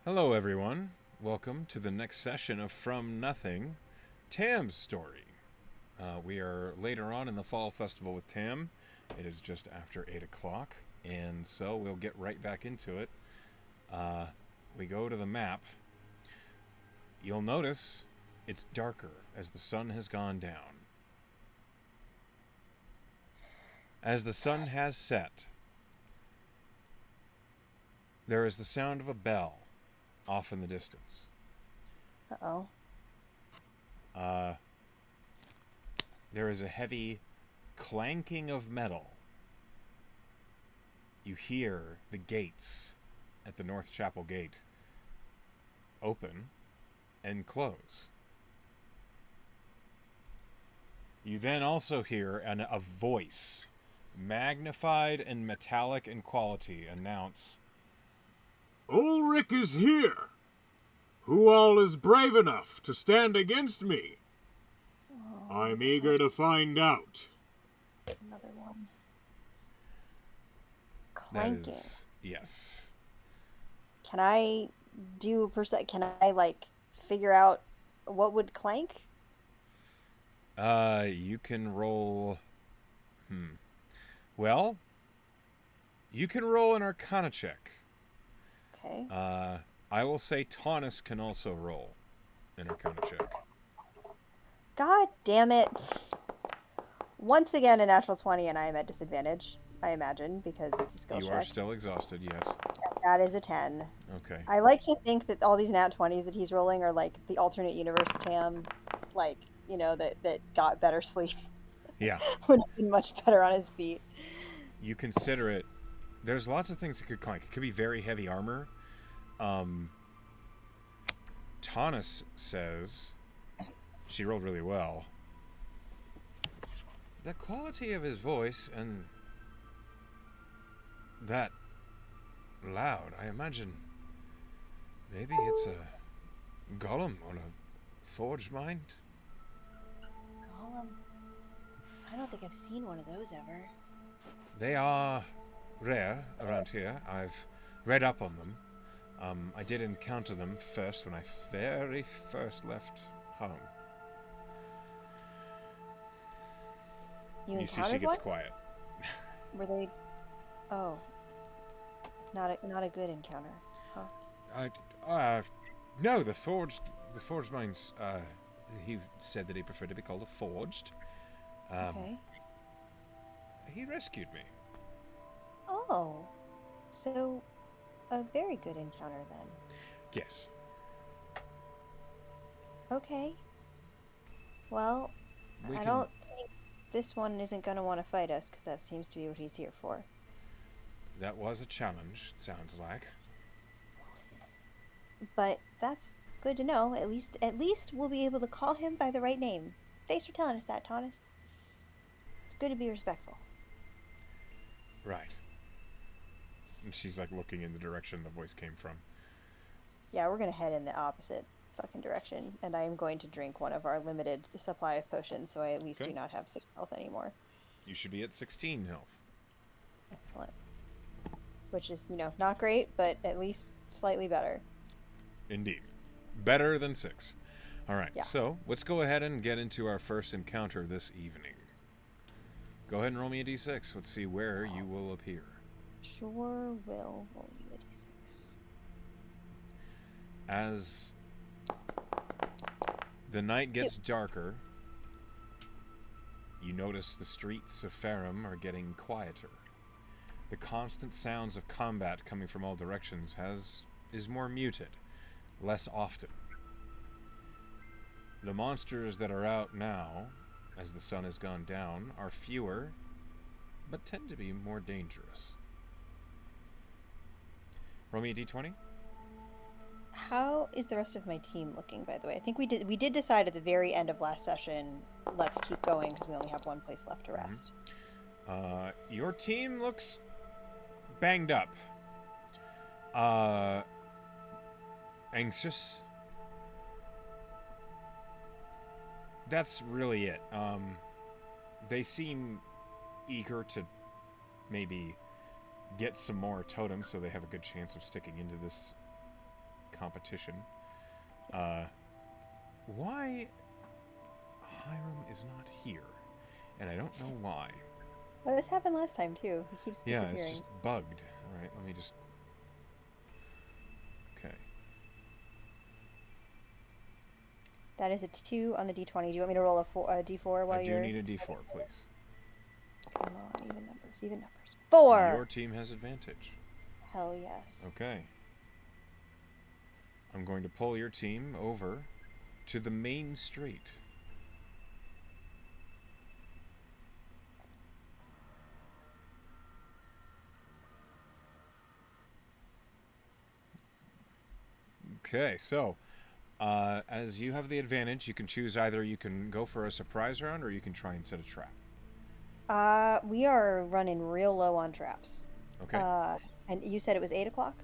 Hello, everyone. Welcome to the next session of From Nothing, Tam's story. We are later on in the Fall Festival with Tam. It is just after 8 o'clock, and so we'll get right back into it. We go to the map. You'll notice it's darker as the sun has gone down. As the sun has set, there is the sound of a bell off in the distance. Uh-oh. Uh, there is a heavy clanking of metal. You hear the gates at the North Chapel Gate open and close. You then also hear a voice, magnified and metallic in quality, announce, Ulrich is here. Who all is brave enough to stand against me? I'm eager to find out. Another one. that Clanking. is, yes. Can I do can I figure out what would clank? You can roll, well, you can roll an Arcana check. Okay. I will say Taunus can also roll an Arcana check. God damn it. Once again a natural 20 and I am at disadvantage, I imagine, because it's a skill You check. are still exhausted, yes. That is a 10. Okay. I like to think that all these nat 20s that he's rolling are like the alternate universe Tam, that got better sleep. Yeah. Would have been much better on his feet. You consider it. There's lots of things that could clank. It could be very heavy armor. Taunus says she rolled really well. The quality of his voice and that loud, I imagine maybe it's a golem on a forged mind. Golem. I don't think I've seen one of those ever. They are rare around here. I've read up on them. I did encounter them first when I very first left home. You see she gets quiet. Were they? Oh, not a good encounter, huh? No, the forged minds. He said that he preferred to be called a forged. Okay. He rescued me. Oh, so a very good encounter then. Yes. Okay. Well, I don't think this one isn't going to want to fight us, because that seems to be what he's here for. That was a challenge, it sounds like. But that's good to know. At least we'll be able to call him by the right name. Thanks for telling us that, Thomas. It's good to be respectful. Right. And she's like looking in the direction the voice came from. Yeah, we're going to head in the opposite fucking direction, and I am going to drink one of our limited supply of potions, so I at least do not have 6 health anymore. You should be at 16 health. Excellent. Which is, not great, but at least slightly better. Indeed. Better than 6. All right, yeah. So let's go ahead and get into our first encounter this evening. Go ahead and roll me a d6. Let's see where you will appear. Sure will roll you a d6. As the night gets darker, you notice the streets of Ferrum are getting quieter. The constant sounds of combat coming from all directions is more muted, less often. The monsters that are out now, as the sun has gone down, are fewer, but tend to be more dangerous. Roll me a d20. How is the rest of my team looking, by the way? I think we did decide at the very end of last session, let's keep going because we only have one place left to rest. Your team looks banged up. Anxious. That's really it. They seem eager to maybe get some more totems so they have a good chance of sticking into this competition. Why Hiram is not here? And I don't know why. Well, this happened last time too. He keeps Yeah, disappearing. it's just bugged. All right, let me just... Okay. That is a 2 on the d20. Do you want me to roll a d4 while I do you're... need a d4, please. Come on, even numbers, even numbers. 4! Your team has advantage. Hell yes. Okay. I'm going to pull your team over to the main street. Okay, so as you have the advantage, you can choose either you can go for a surprise round or you can try and set a trap. We are running real low on traps. Okay. And you said it was 8 o'clock?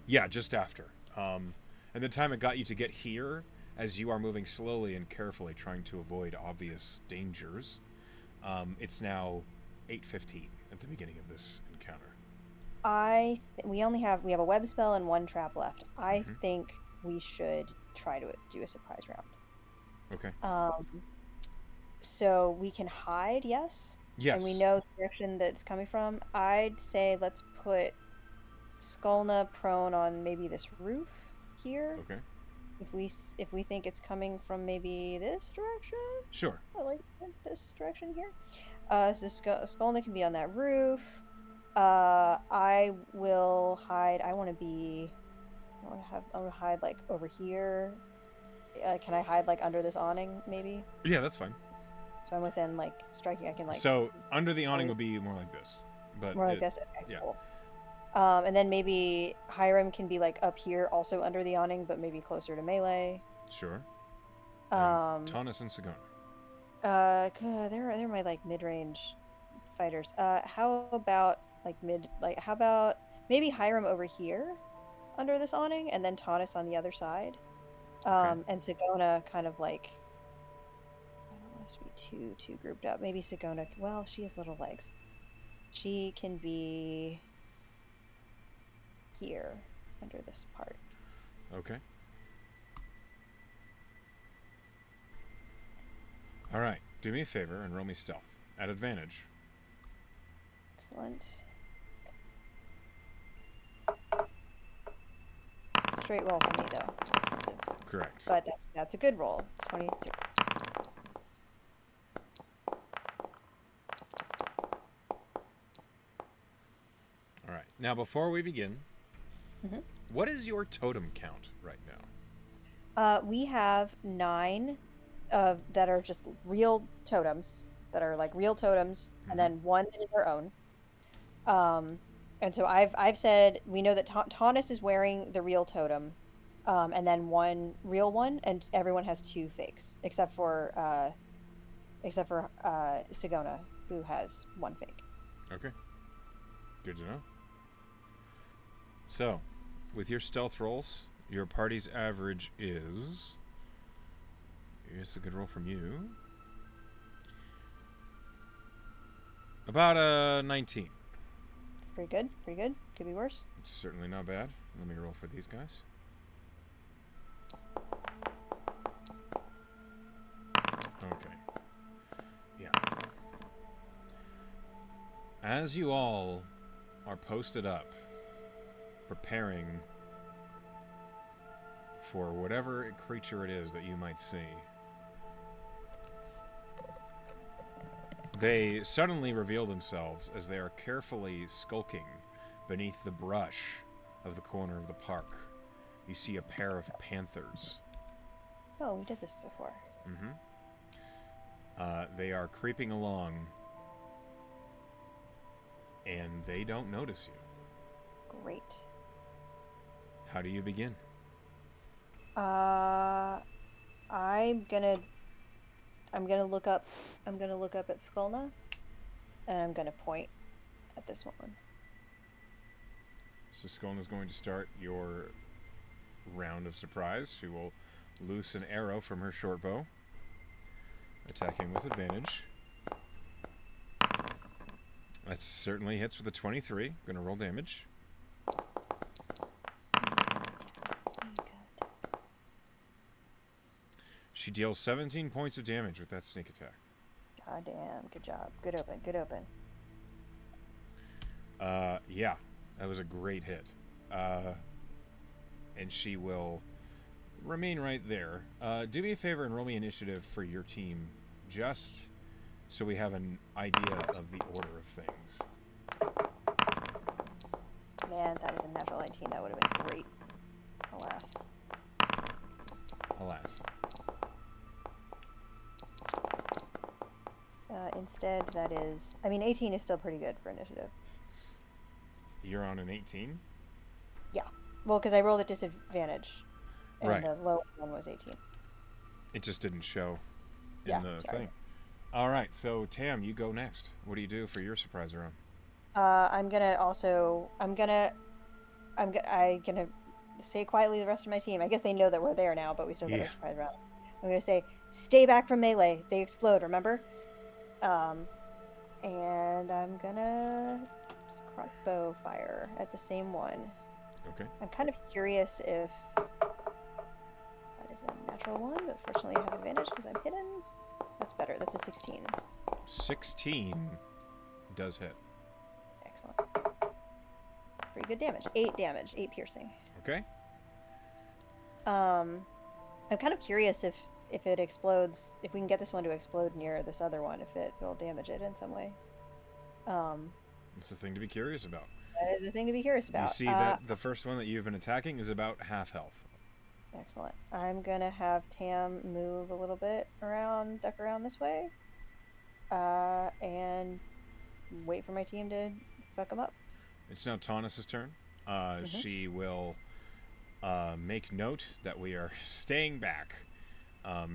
Yeah, just after. And the time it got you to get here, as you are moving slowly and carefully, trying to avoid obvious dangers, it's now 8:15 at the beginning of this encounter. We have a web spell and 1 trap left. I think we should try to do a surprise round. Okay. So we can hide, yes? Yes. And we know the direction that it's coming from. I'd say let's put Skulna prone on maybe this roof here. Okay. If we think it's coming from maybe this direction. Sure. Or like this direction here. So Skulna can be on that roof. I will hide. I want to hide like over here. Can I hide like under this awning maybe? Yeah, that's fine. So I'm within like striking. I can like. So under the awning would be more like this, but more like this. Okay, yeah. cool. And then maybe Hiram can be like up here, also under the awning, but maybe closer to melee. Sure. Taunus and Sagona. They're my like mid-range fighters. How about how about maybe Hiram over here, under this awning, and then Taunus on the other side. Okay. And Sagona kind of like. I don't want us to be too grouped up. Maybe Sagona. Well, she has little legs. She can be here under this part. Okay. All right. Do me a favor and roll me stealth at advantage. Excellent. Straight roll for me though. Correct. But that's a good roll. 23. All right. Now, before we begin, what is your totem count right now? We have 9 that are just real totems, that are like real totems, and then 1 that is their own. And so I've said we know that Taunus is wearing the real totem, and then 1 real one, and everyone has 2 fakes, except for Sagona, who has 1 fake. Okay. Good to know. So, with your stealth rolls, your party's average is... Here's a good roll from you. About a 19. Pretty good, pretty good. Could be worse. It's certainly not bad. Let me roll for these guys. Okay. Yeah. As you all are posted up, preparing for whatever creature it is that you might see, they suddenly reveal themselves as they are carefully skulking beneath the brush of the corner of the park. You see a pair of panthers. Oh, we did this before. They are creeping along, and they don't notice you. Great. How do you begin? I'm gonna look up at Skulna, and I'm gonna point at this one. So Skulna's going to start your round of surprise. She will loose an arrow from her short bow, attacking with advantage. That certainly hits with a 23. Gonna roll damage. She deals 17 points of damage with that sneak attack. God damn, good job. Good open, good open. Yeah, that was a great hit. And she will remain right there. Do me a favor and roll me initiative for your team, just so we have an idea of the order of things. Man, that was a natural 19. That would have been great. Alas. Alas. Instead, that is... I mean, 18 is still pretty good for initiative. You're on an 18? Yeah. Well, because I rolled at disadvantage. And Right. the low one was 18. It just didn't show in Yeah, the sorry. thing. All right, so Tam, you go next. What do you do for your surprise round? I'm gonna say quietly the rest of my team. I guess they know that we're there now, but we still got Yeah. a surprise round. I'm gonna say, stay back from melee. They explode, remember? And I'm gonna crossbow fire at the same one. Okay. I'm kind of curious if that is a natural one, but fortunately I have advantage because I'm hidden. That's better. That's a 16. 16 does hit. Excellent. Pretty good damage. 8 damage. 8 piercing. Okay. I'm kind of curious if it explodes, if we can get this one to explode near this other one, if it will damage it in some way. It's the thing to be curious about. That is a thing to be curious about. You see that the first one that you've been attacking is about half health. Excellent. I'm gonna have Tam move a little bit around, duck around this way, and wait for my team to fuck them up. It's now Taunus' turn. She will make note that we are staying back.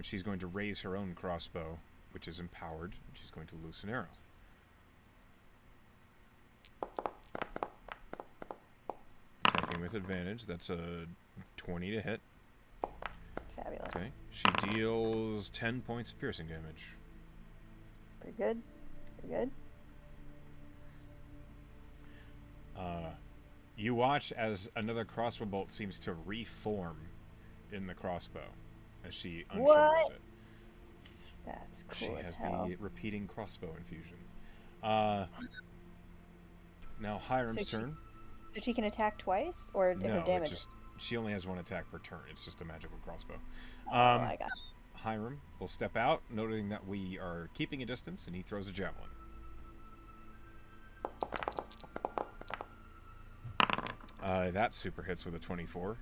She's going to raise her own crossbow, which is empowered. She's going to loose an arrow. Attacking with advantage. That's a 20 to hit. Fabulous. Okay. She deals 10 points of piercing damage. Pretty good. Pretty good. You watch as another crossbow bolt seems to reform in the crossbow as she unshoulders it. That's She cool as has hell. the repeating crossbow infusion. Now Hiram's turn. So she can attack twice, or No, her damage? she only has one attack per turn. It's just a magical crossbow. I got. Hiram will step out, noting that we are keeping a distance, and he throws a javelin. That super hits with a 24.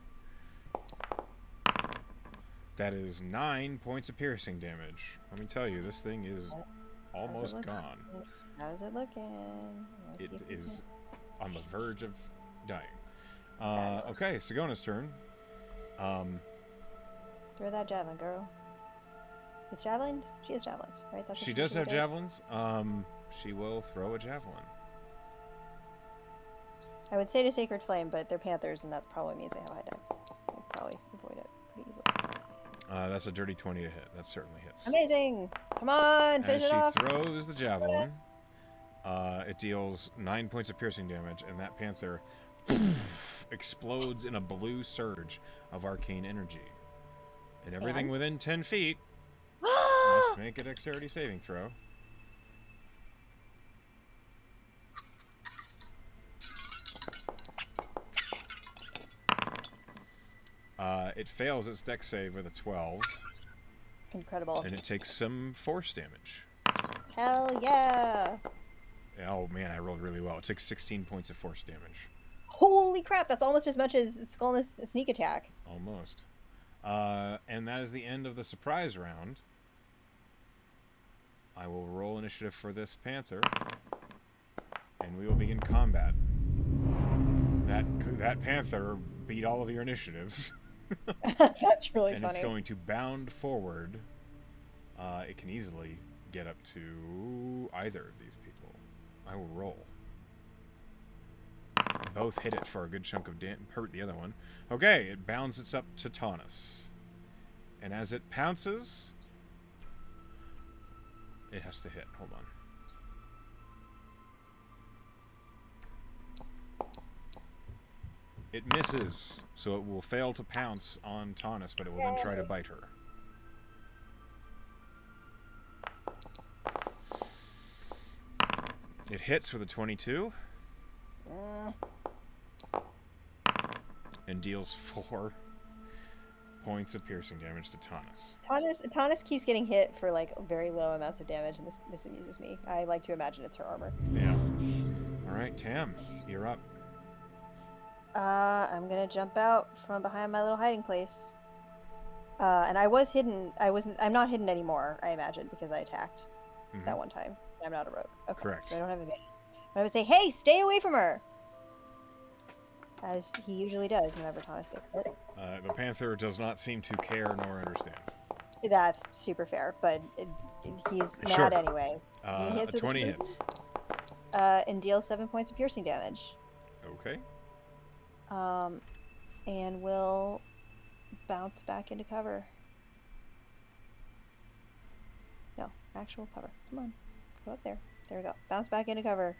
That is 9 points of piercing damage. Let me tell you, this thing is almost gone. How's it looking? It is on the verge of dying. Okay, Sigona's turn. Throw that javelin, girl. It's javelins? She has javelins, right? That's what She does have does? javelins. She will throw a javelin. I would say to Sacred Flame, but they're panthers, and that probably means they have high dex. I'll probably avoid it pretty easily. That's a dirty 20 to hit. That certainly hits. Amazing! Come on, finish As it off! she throws the javelin, it deals 9 points of piercing damage, and that panther explodes in a blue surge of arcane energy. And everything within 10 feet must make a dexterity saving throw. It fails its dex save with a 12. Incredible. And it takes some force damage. Hell yeah! Oh man, I rolled really well. It takes 16 points of force damage. Holy crap, that's almost as much as Skullness sneak attack. Almost. And that is the end of the surprise round. I will roll initiative for this panther, and we will begin combat. That panther beat all of your initiatives. That's really and funny. It's going to bound forward. It can easily get up to either of these people. I will roll. Both hit it for a good chunk of hurt the other one. Okay, it bounds its up to Taunus. And as it pounces, it has to hit. Hold on. It misses, so it will fail to pounce on Taunus, but it will then try to bite her. It hits with a 22 and deals 4 points of piercing damage to Taunus. Taunus keeps getting hit for like very low amounts of damage, and this amuses me. I like to imagine it's her armor. Yeah. All right, Tam, you're up. I'm gonna jump out from behind my little hiding place. And I was hidden. I'm not hidden anymore, I imagine, because I attacked that one time. I'm not a rogue. Okay. Correct. So I don't have advantage. I would say, hey, stay away from her! As he usually does whenever Thomas gets hit. The Panther does not seem to care nor understand. That's super fair, but he's mad Sure. anyway. He hits with 20 hits. And deals 7 points of piercing damage. Okay. And will bounce back into cover. No, actual cover. Come on. Go up there. There we go. Bounce back into cover.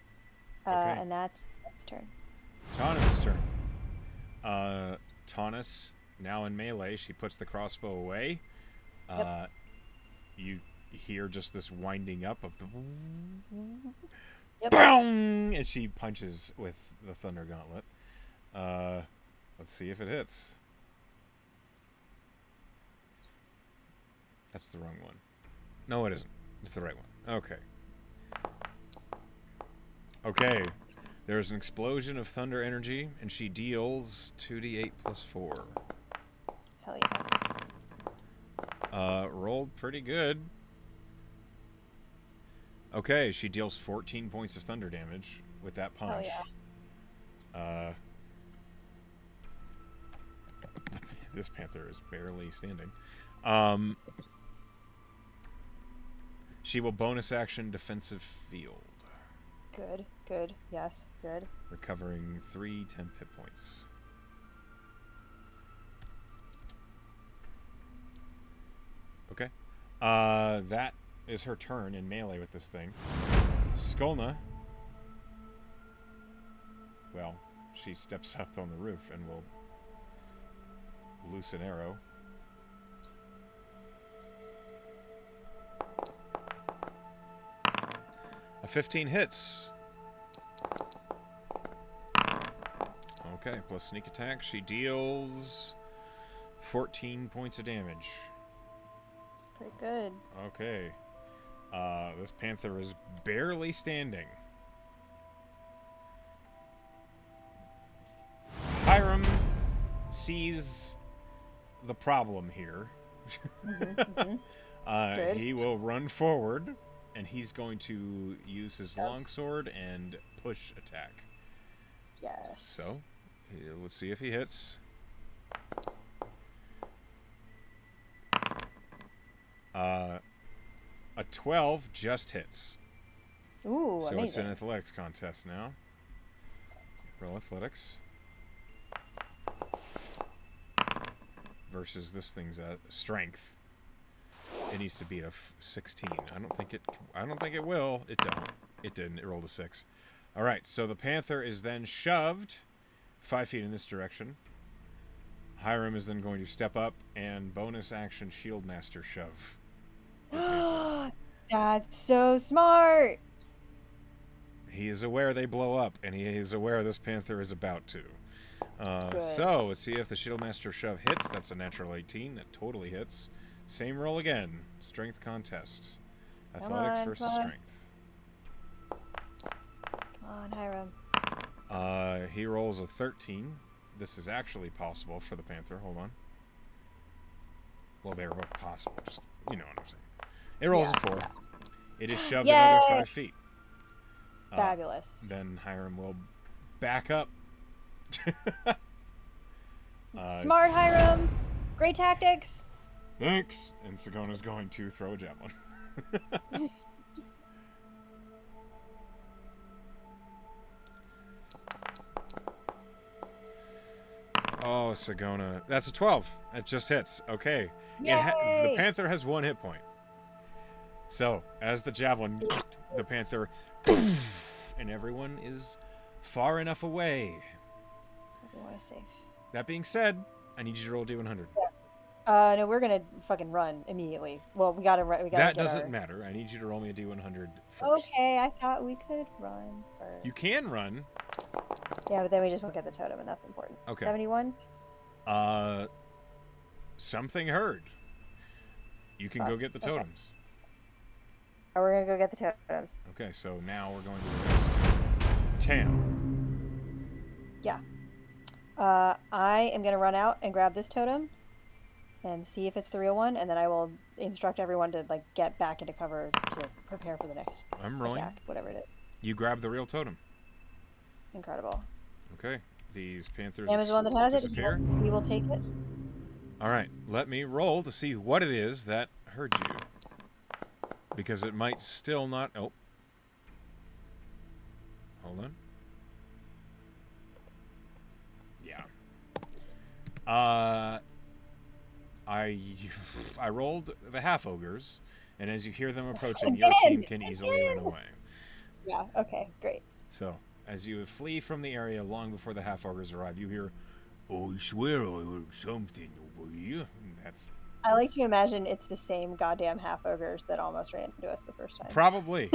Okay. And that's his turn. Taunus' turn. Taunus, now in melee, she puts the crossbow away. Yep. You hear just this winding up of the... Yep. Boom! And she punches with the Thunder Gauntlet. Let's see if it hits. That's the wrong one. No, it isn't. It's the right one. Okay. Okay. There's an explosion of thunder energy, and she deals 2d8 plus 4. Hell yeah. Rolled pretty good. Okay, she deals 14 points of thunder damage with that punch. Hell yeah. This panther is barely standing. She will bonus action defensive field. Good. Yes, good. Recovering 3 temp hit points. Okay. That is her turn in melee with this thing. Skolna. Well, she steps up on the roof and will loose an arrow. A 15 hits. Okay, plus sneak attack. She deals 14 points of damage. It's pretty good. Okay. This panther is barely standing. Hiram sees the problem here. He will run forward, and he's going to use his longsword and push attack. Yes. So, let's see if he hits. A 12 just hits. Ooh, so amazing. it's an athletics contest now. Roll athletics. Versus this thing's strength. It needs to beat a 16. I don't think it will. It don't. It didn't. It rolled a 6. All right. So the panther is then shoved 5 feet in this direction. Hiram is then going to step up and bonus action shield master shove. That's so smart. He is aware they blow up, and he is aware this panther is about to. So let's see if the shield master shove hits. That's a natural 18. That totally hits. Same roll again. Strength contest. Athletics versus strength. Come on, Hiram. He rolls a 13. This is actually possible for the panther. Hold on. Well, they were both possible. Just, you know what I'm saying. It rolls a 4. It is shoved another 5 feet. Fabulous. Then Hiram will back up. Smart, Hiram. Great tactics. Thanks. And Sagona's going to throw a javelin. Oh, Sagona. That's a 12. That just hits. Okay. The panther has 1 hit point. So, as the javelin, the panther, and everyone is far enough away. Everyone is safe. That being said, I need you to roll D100. No, we're gonna fucking run immediately. Well, we gotta run. We gotta That get doesn't our. matter. I need you to roll me a D100 first. Okay, I thought we could run first. You can run. Yeah, but then we just won't get the totem, and that's important. Okay. 71. Something heard. You can go get the Okay. totems. Oh, we're gonna go get the totems. Okay, so now we're going to the list. Tam. Yeah. I am gonna run out and grab this totem, and see if it's the real one, and then I will instruct everyone to like get back into cover to prepare for the next I'm rolling. attack, whatever it is. You grab the real totem. Incredible. Okay. These panthers Sam is the one that has it. disappear. We will take it. All right. Let me roll to see what it is that heard you. Because it might still not... Oh. Hold on. Yeah. I rolled the half ogres, and as you hear them approaching, your team can easily run away. Yeah. Okay. Great. So, as you flee from the area long before the half ogres arrive, you hear, "I swear I heard something over here." And that's I like to imagine it's the same goddamn half ogres that almost ran into us the first time. probably.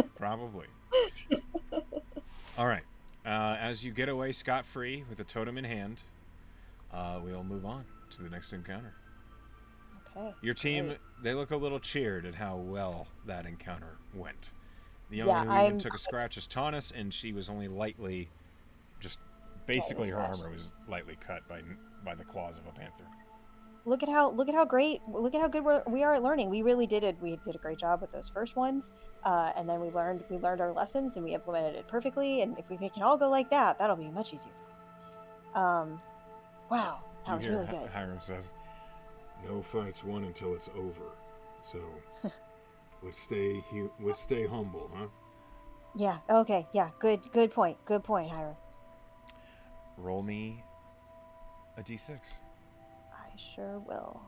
All right. As you get away scot-free with a totem in hand, we'll move on to the next encounter. Okay. Your team, great. they look a little cheered at how well that encounter went. The Yeah, only one who even took a scratch is Taunus, and she was only lightly, just basically her scratched. armor was lightly cut by the claws of a panther. Look at how great, look at how good we are at learning. We really did it. We did a great job with those first ones, and then we learned our lessons and we implemented it perfectly. And if they can all go like that, that'll be much easier. Wow, that was really good. Hiram says, No fight's won until it's over. So, let's stay humble, huh? Yeah. Okay. Yeah. Good point. Good point, Hiram. roll me a d6. I sure will.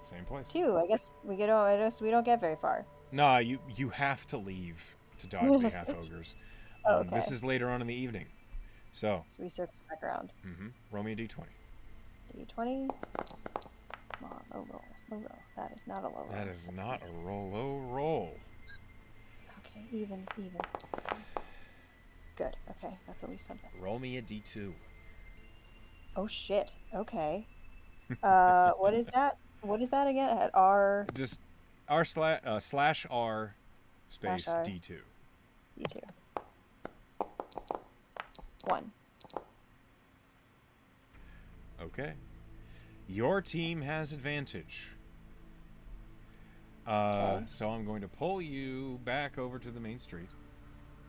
Same place. 2. I guess we don't get very far. Nah, you have to leave to dodge the half ogres. Okay. This is later on in the evening. So So we circle back around. roll me a d20. D20. Come on, low rolls, low rolls. That is not a low roll. That is not a low roll. Okay, evens. Good. Okay, that's at least something. Roll me a d2. Oh shit. Okay. What is that? What is that again? At R Just r slash r space Slash R. d2. D2. 1. Okay. Your team has advantage. Okay. So I'm going to pull you back over to the main street.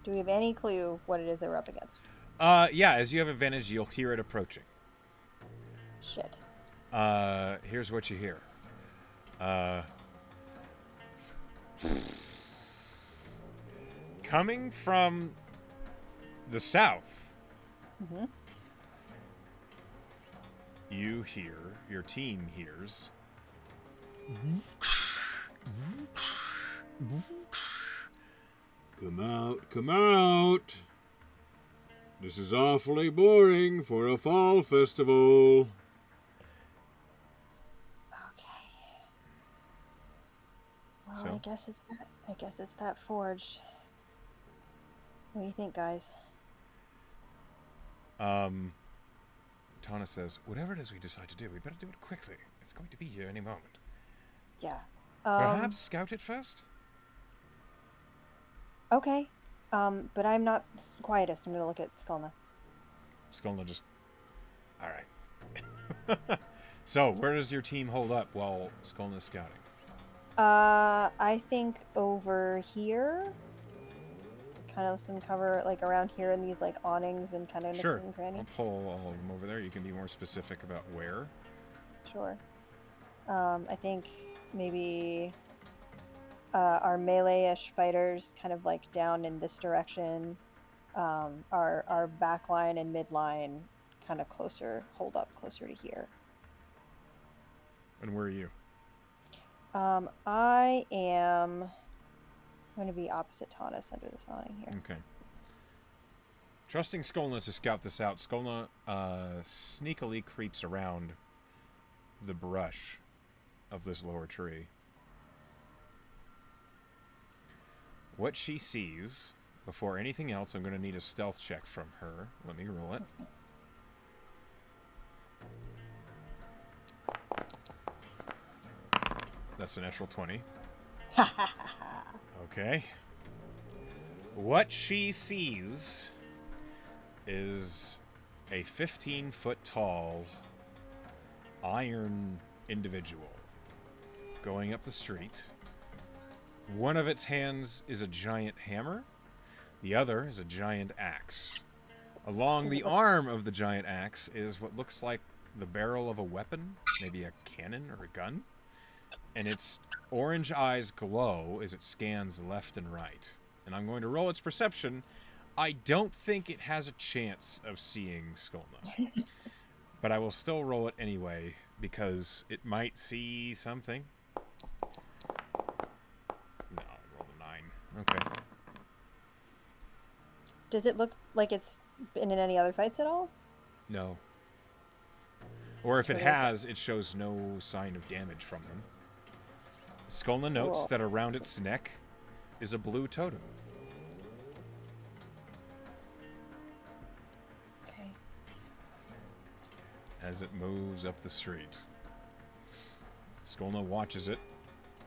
Do we have any clue what it is that we're up against? Yeah, as you have advantage, you'll hear it approaching. Shit. Here's what you hear. Coming from the south, you hear, your team hears, Come out. This is awfully boring for a fall festival. Okay. Well, So? I guess it's that forge. What do you think, guys? Tana says, whatever it is we decide to do, we better do it quickly. It's going to be here any moment. Yeah. Perhaps scout it first? Okay. But I'm not quietest. I'm gonna look at Skulna. Skulna just... Alright. So, where does your team hold up while Skulna's scouting? I think over here. Kind of some cover, like around here in these like awnings and kind of nooks and I'll crannies. pull all of them over there. You can be more specific about where. Sure. I think maybe our melee-ish fighters kind of like down in this direction. Our back line and midline kind of hold up closer to here. And where are you? I am going to be opposite Taunus under this awning here. Okay. Trusting Skolna to scout this out, Skolna sneakily creeps around the brush of this lower tree. What she sees, before anything else, I'm going to need a stealth check from her. Let me roll it. That's a natural 20. Okay. What she sees is a 15-foot tall iron individual going up the street. One of its hands is a giant hammer. The other is a giant axe. Along the arm of the giant axe is what looks like the barrel of a weapon, maybe a cannon or a gun. And its orange eyes glow as it scans left and right. And I'm going to roll its perception. I don't think it has a chance of seeing Skolna. But I will still roll it anyway, because it might see something. No, I rolled a 9. Okay. Does it look like it's been in any other fights at all? No. Or if it has, it shows no sign of damage from them. Skolna notes that around its neck is a blue totem. Okay. As it moves up the street. Skolna watches it.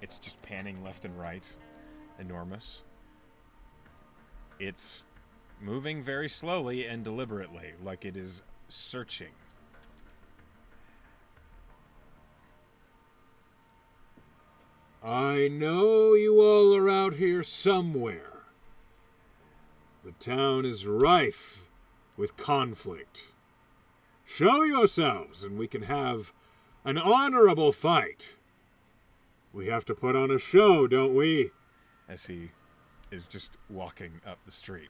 It's just panning left and right. Enormous. It's moving very slowly and deliberately, like it is searching. I know you all are out here somewhere. The town is rife with conflict. Show yourselves and we can have an honorable fight. We have to put on a show, don't we? As he is just walking up the street.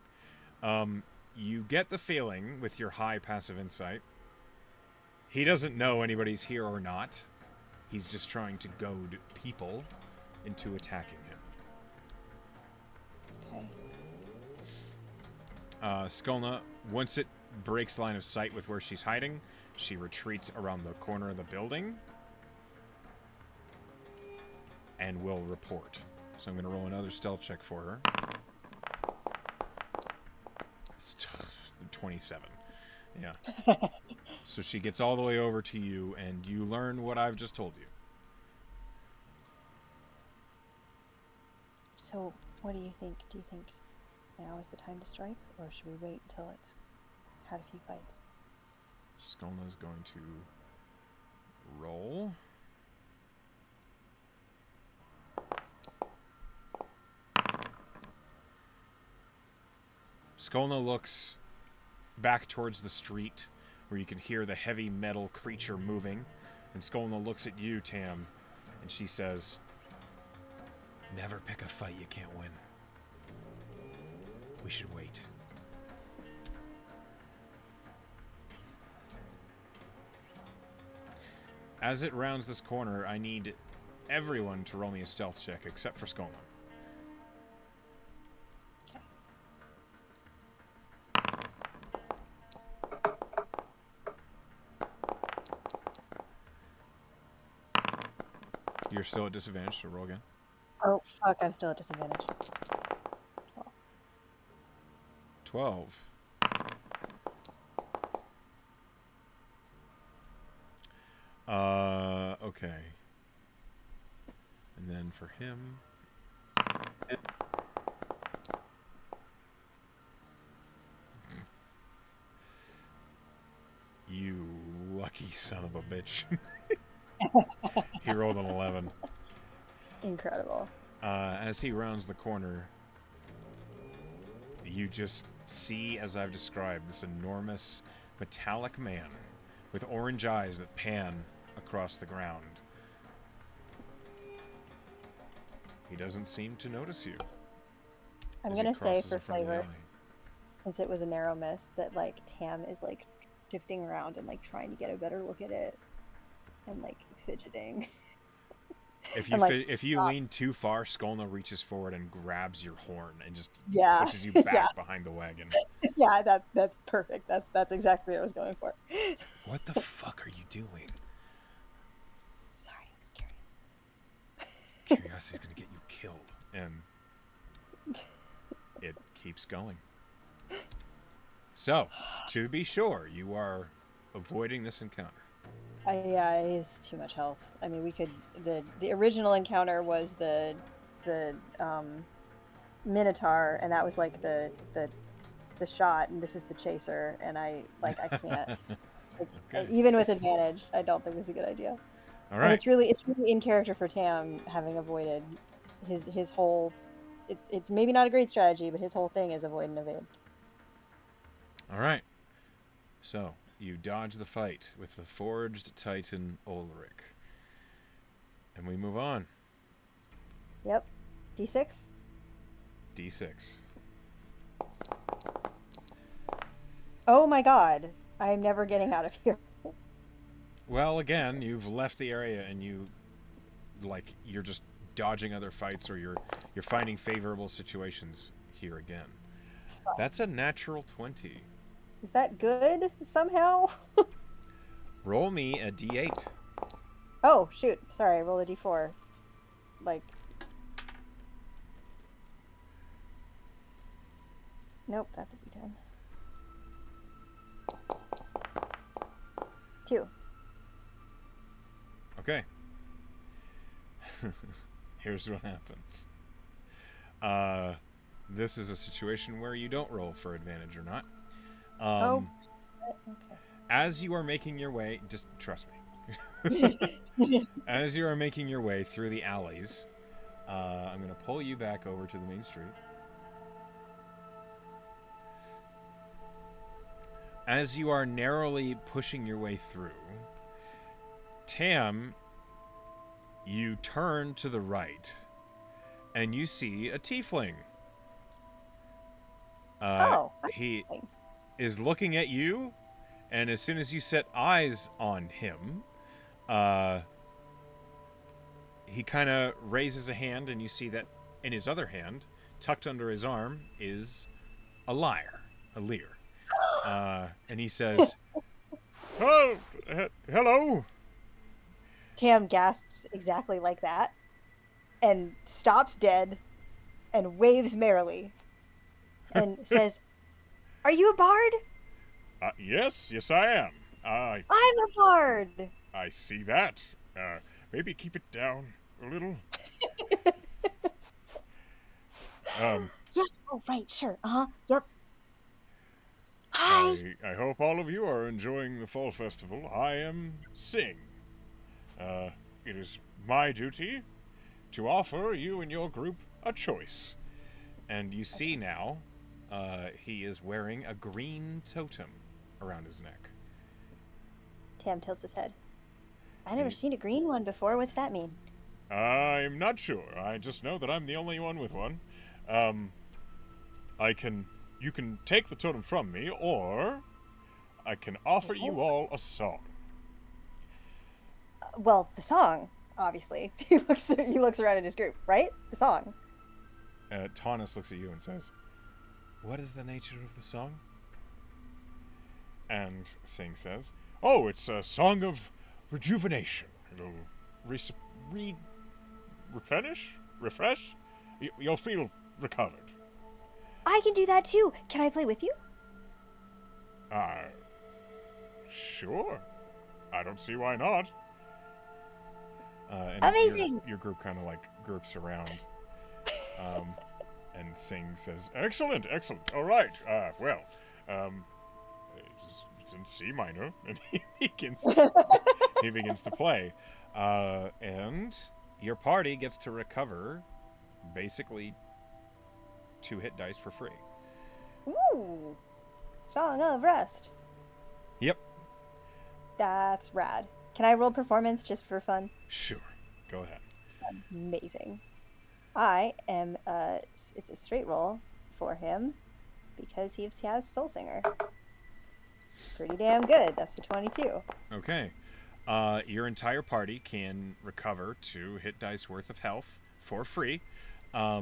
You get the feeling, with your high passive insight, he doesn't know anybody's here or not. He's just trying to goad people into attacking him. Okay. Skolna, once it breaks line of sight with where she's hiding, she retreats around the corner of the building and will report. So I'm going to roll another stealth check for her. It's 27. Yeah. So she gets all the way over to you, and you learn what I've just told you. So, what do you think? Do you think now is the time to strike, or should we wait until it's had a few fights? Skolna's going to roll. Skolna looks back towards the street where you can hear the heavy metal creature moving. And Skolna looks at you, Tam, and she says, "Never pick a fight you can't win. We should wait." As it rounds this corner, I need everyone to roll me a stealth check except for Skolna. You're still at disadvantage, so roll again. Oh, fuck, I'm still at disadvantage. 12. Okay. And then for him... You lucky son of a bitch. He rolled an 11. Incredible. As he rounds the corner, you just see, as I've described, this enormous metallic man with orange eyes that pan across the ground. He doesn't seem to notice you. I'm going to say for flavor, since it was a narrow miss, that like Tam is like shifting around and like trying to get a better look at it and like fidgeting. If and if you stop. lean too far, Skolna reaches forward and grabs your horn and just Yeah, pushes you back yeah, behind the wagon. yeah. That's perfect. That's exactly what I was going for. What the fuck are you doing? Sorry, I was curious. Curiosity's gonna get you killed, and it keeps going. So, to be sure, you are avoiding this encounter. Yeah, it is too much health. I mean, we could the original encounter was the Minotaur, and that was like the shot, and this is the chaser, and I can't like, Okay. even with advantage, I don't think this is a good idea. All And right. it's really in character for Tam having avoided his whole. It's maybe not a great strategy, but his whole thing is avoid and evade. All right. So, you dodge the fight with the forged titan Ulrich. And we move on. Yep. D6. D6. Oh my god! I'm never getting out of here. Well, again, you've left the area and you're just dodging other fights, or you're finding favorable situations here again. That's a natural 20. Is that good somehow? Roll me a d8. Oh shoot! Sorry, I rolled a D4. Like. Nope, that's a D10. 2. Okay. Here's what happens. This is a situation where you don't roll for advantage or not. Okay. As you are making your way, just trust me. As you are making your way through the alleys, I'm going to pull you back over to the main street. As you are narrowly pushing your way through, Tam, you turn to the right, and you see a tiefling. He is looking at you, and as soon as you set eyes on him, he kind of raises a hand, and you see that in his other hand, tucked under his arm, is a lyre. And he says, "Oh, hello." Tam gasps exactly like that, and stops dead, and waves merrily, and says, "Are you a bard?" Yes, I am. I'm a bard. I see that. Maybe keep it down a little. Yeah. Oh, right. Sure. Yep. Hi. I hope all of you are enjoying the fall festival. I am Sing. It is my duty to offer you and your group a choice. And you see now, he is wearing a green totem around his neck. Tam tilts his head. I've never seen a green one before. What's that mean? I'm not sure. I just know that I'm the only one with one. You can take the totem from me, or I can offer you all a song. Well, the song, obviously. He looks around at his group, right? The song. Taunus looks at you and says, "What is the nature of the song?" And Sing says, "Oh, it's a song of rejuvenation. It'll refresh. You'll feel recovered." I can do that too. Can I play with you? Sure. I don't see why not. And Amazing! Your group kind of like groups around. And Sing says, Excellent. All right. It's in C minor. And he begins to play. And your party gets to recover basically 2 hit dice for free. Ooh. Song of Rest. Yep. That's rad. Can I roll performance just for fun? Sure. Go ahead. Amazing. I am, it's a straight roll for him because he has Soul Singer. It's pretty damn good. That's a 22. Okay. Your entire party can recover 2 hit dice worth of health for free. I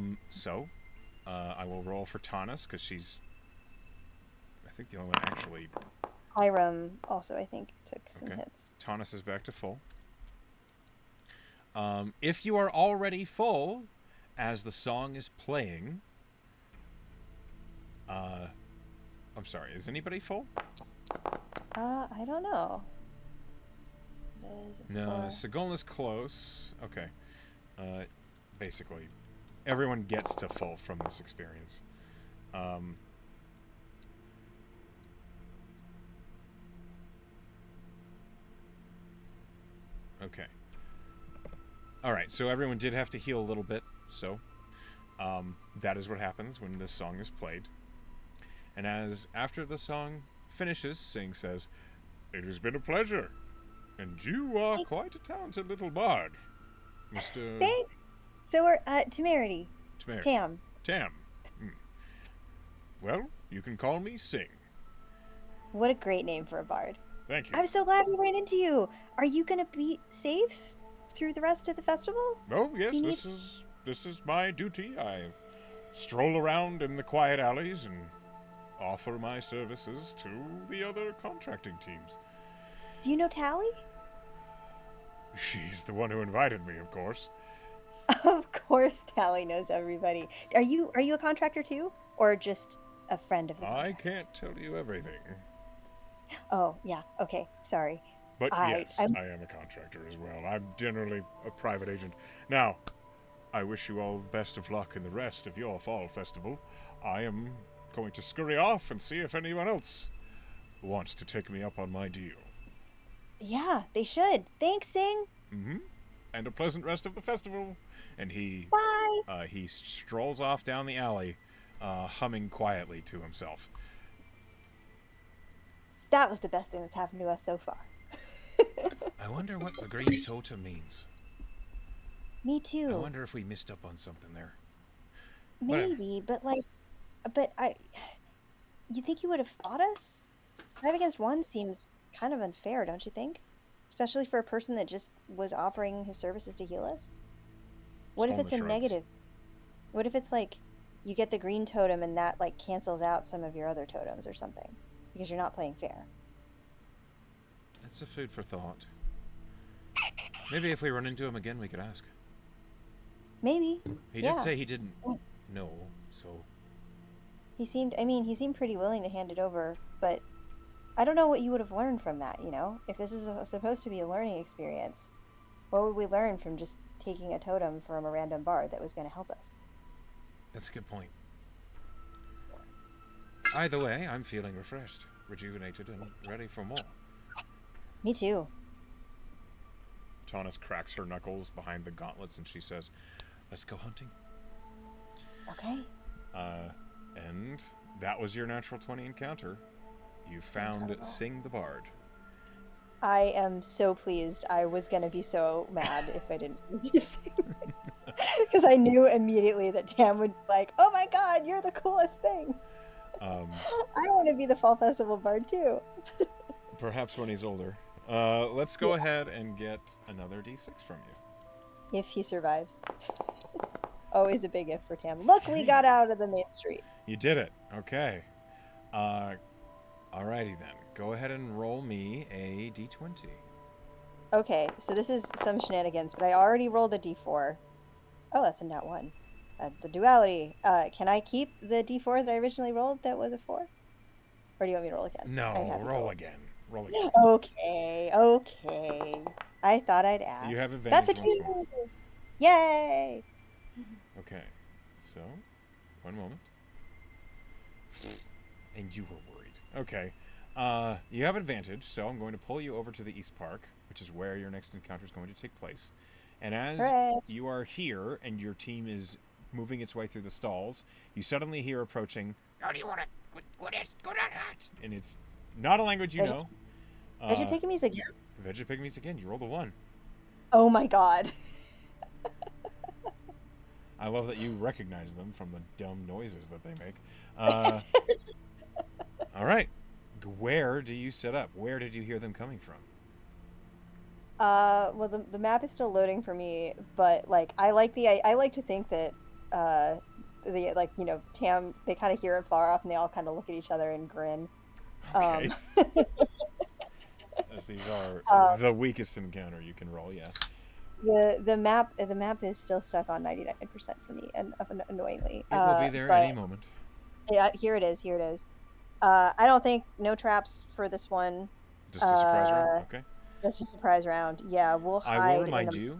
will roll for Tanis because she's, I think, the only one actually. Hiram also, I think, took some Okay. hits. Tanis is back to full. If you are already full, as the song is playing, I'm sorry, is anybody full? I don't know. No, Sigolna's close. Okay. Basically, everyone gets to full from this experience. Okay. Alright, so everyone did have to heal a little bit, so that is what happens when this song is played. And after the song finishes, Sing says, "It has been a pleasure, and you are quite a talented little bard, Mr. Thanks. So we're Temerity. Tam. Tam. Well, you can call me Sing. What a great name for a bard. Thank you. I'm so glad we ran into you. Are you gonna be safe through the rest of the festival? Oh yes, this is my duty. I stroll around in the quiet alleys and offer my services to the other contracting teams. Do you know Tally? She's the one who invited me, of course. Of course, Tally knows everybody. Are you a contractor too, or just a friend of the I can't tell you everything. Oh, yeah. Okay. Sorry. But yes, I am a contractor as well. I'm generally a private agent. Now, I wish you all best of luck in the rest of your fall festival. I am going to scurry off and see if anyone else wants to take me up on my deal. Yeah, they should. Thanks, Sing. Mm-hmm. And a pleasant rest of the festival. And he Bye. He strolls off down the alley, humming quietly to himself. That was the best thing that's happened to us so far. I wonder what the green totem means. Me too. I wonder if we missed up on something there. Maybe, but you think you would have fought us? 5 against 1 seems kind of unfair, don't you think? Especially for a person that just was offering his services to heal us. What if it's a negative? What if it's like you get the green totem and that like cancels out some of your other totems or something because you're not playing fair? That's a food for thought. Maybe if we run into him again, we could ask. Maybe. He did say he didn't know, so... He seemed pretty willing to hand it over, but I don't know what you would have learned from that, you know? If this is supposed to be a learning experience, what would we learn from just taking a totem from a random bard that was going to help us? That's a good point. Either way, I'm feeling refreshed, rejuvenated, and ready for more. Me too. Tanis cracks her knuckles behind the gauntlets and she says, "Let's go hunting." Okay. And that was your natural 20 encounter. You found Sing the Bard. I am so pleased. I was going to be so mad if I didn't sing. Because I knew immediately that Tam would be like, "Oh my god, you're the coolest thing." I want to be the Fall Festival Bard too. Perhaps when he's older. Let's go ahead and get another D6 from you. If he survives. Always a big if for Tam. Look, we got out of the main street. You did it. Okay. Alrighty then. Go ahead and roll me a D20. Okay, so this is some shenanigans, but I already rolled a D4. Oh, that's a nat 1. The duality. Can I keep the D4 that I originally rolled that was a 4? Or do you want me to roll again? No, roll again. Roll again. Okay. I thought I'd ask. You have advantage. That's a 2. Yay! Okay, so 1 moment. And you were worried. Okay, you have advantage, so I'm going to pull you over to the East Park, which is where your next encounter is going to take place. And as you are here and your team is moving its way through the stalls, you suddenly hear approaching, "How do you want it? What is going on?" And it's not a language you know. Vegapigmies again? Vegapigmies again. You rolled a 1. Oh my god. I love that you recognize them from the dumb noises that they make. All right. Where do you set up? Where did you hear them coming from? Well, the map is still loading for me, but like I like to think that the like Tam, they kind of hear it far off and they all kind of look at each other and grin. Okay. Um, As these are um, the weakest encounter you can roll, yeah. the map is still stuck on 99% for me, and annoyingly. It will be there But any moment. yeah, here it is. Here it is. I don't think no traps for this one. Just a surprise round? Uh, Okay. just a surprise round. Yeah, we'll I will hide in remind a you,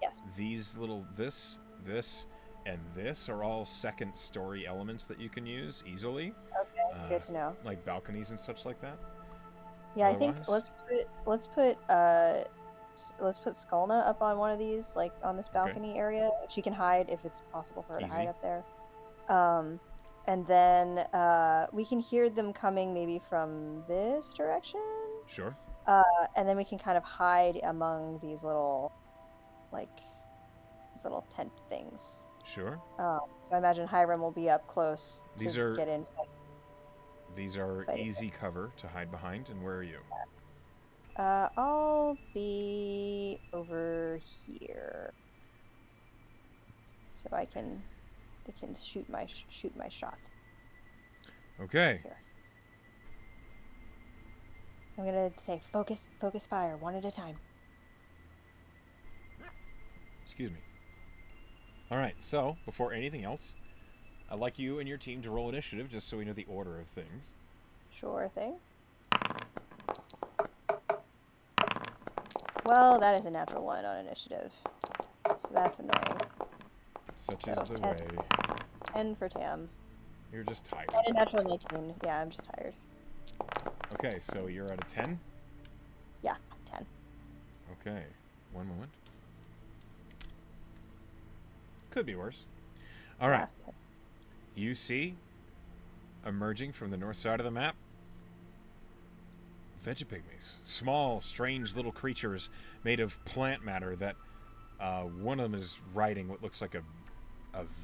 yes. these little this, and this are all second story elements that you can use easily. Okay, good to know. Like balconies and such like that. Yeah, I think Otherwise, let's put Skulna up on one of these, like on this balcony area. She can hide if it's possible for her to hide Easy. up there. And then we can hear them coming maybe from this direction. Sure. And then we can kind of hide among these little tent things. Sure. So I imagine Hiram will be up close These to are get in. Fighting. easy cover to hide behind. And where are you? I'll be over here, so they can shoot my shot. Okay. Here. I'm gonna say focus fire one at a time. Excuse me. All right. So before anything else, I'd like you and your team to roll initiative, just so we know the order of things. Sure thing. Well, that is a natural 1 on initiative, so that's annoying. Such So, is the 10. way. 10 for Tam. You're just tired. And a natural 19. Yeah, I'm just tired. Okay, so you're at a 10? Yeah, 10. Okay, one moment. Could be worse. All right. Yeah. You see, emerging from the north side of the map, Vegapygmies. Small, strange little creatures made of plant matter that one of them is riding what looks like a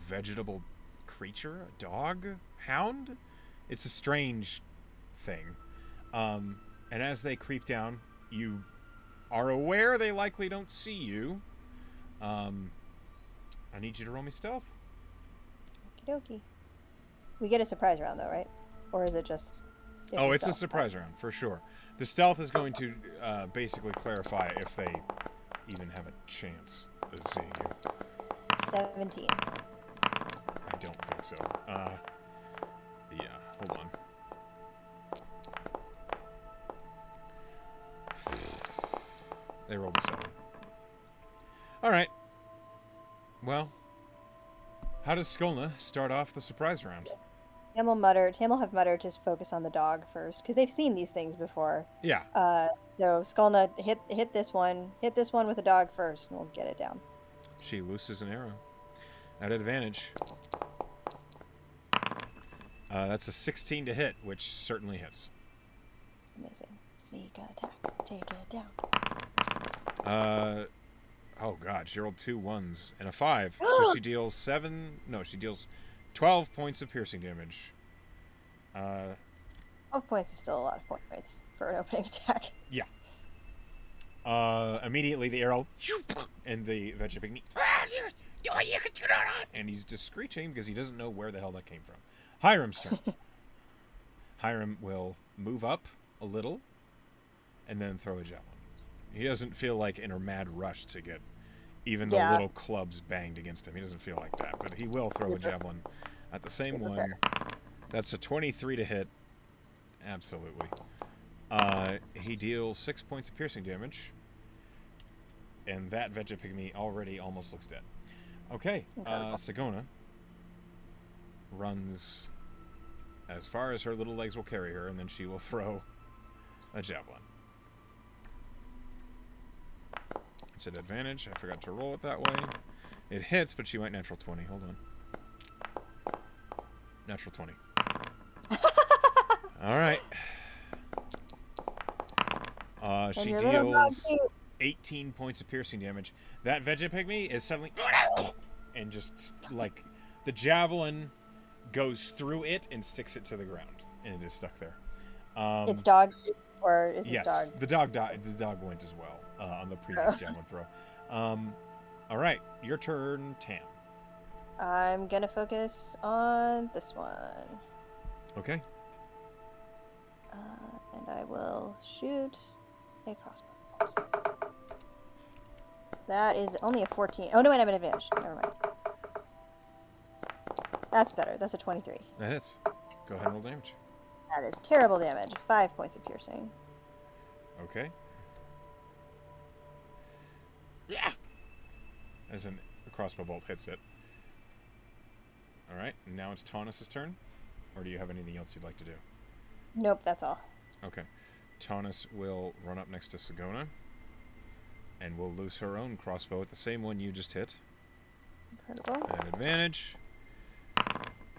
vegetable creature, a dog, hound. It's a strange thing. And as they creep down, you are aware they likely don't see you. I need you to roll me stealth. Okie dokie. We get a surprise round though, right? Or is it just... Oh, it's a surprise round, for sure. The stealth is going to basically clarify if they even have a chance of seeing you. 17. I don't think so. Yeah, hold on. They rolled a 7. All right. Well, how does Skulna start off the surprise round? Tam will have muttered to focus on the dog first, because they've seen these things before. Yeah. So Skulna, hit this one with the dog first, and we'll get it down. She looses an arrow. At advantage. That's a 16 to hit, which certainly hits. Amazing. Sneak attack. Take it down. Oh god, she rolled 2 1s and a 5. So she deals 12 points of piercing damage. 12 points is still a lot of points for an opening attack. Yeah. Immediately the arrow and the Vegapygmy, and he's just screeching because he doesn't know where the hell that came from. Hiram's turn. Hiram will move up a little and then throw a javelin. He doesn't feel like in a mad rush to get even the little clubs banged against him. He doesn't feel like that, but he will throw a javelin at the same one. That's a 23 to hit. Absolutely. He deals 6 points of piercing damage, and that Vegapygmy already almost looks dead. Okay, Sagona runs as far as her little legs will carry her, and then she will throw a javelin. It's at advantage. I forgot to roll it that way. It hits, but she went natural 20. Hold on. Natural 20. All right. She deals 18 points of piercing damage. That Vegapygmy is suddenly... and just, like, the javelin goes through it and sticks it to the ground. And it is stuck there. Its dog Or is his Yes, dog? the dog died. The dog went as well on the previous javelin throw. All right, your turn, Tam. I'm gonna focus on this one. Okay. And I will shoot a crossbow. That is only a 14. Oh no, wait, I'm at advantage. Never mind. That's better. That's a 23. That hits. Go ahead and roll damage. That is terrible damage. 5 points of piercing. Okay. Yeah. As a crossbow bolt hits it. All right. Now it's Taunus's turn. Or do you have anything else you'd like to do? Nope, that's all. Okay. Taunus will run up next to Sagona. And will loose her own crossbow at the same one you just hit. Incredible. At advantage.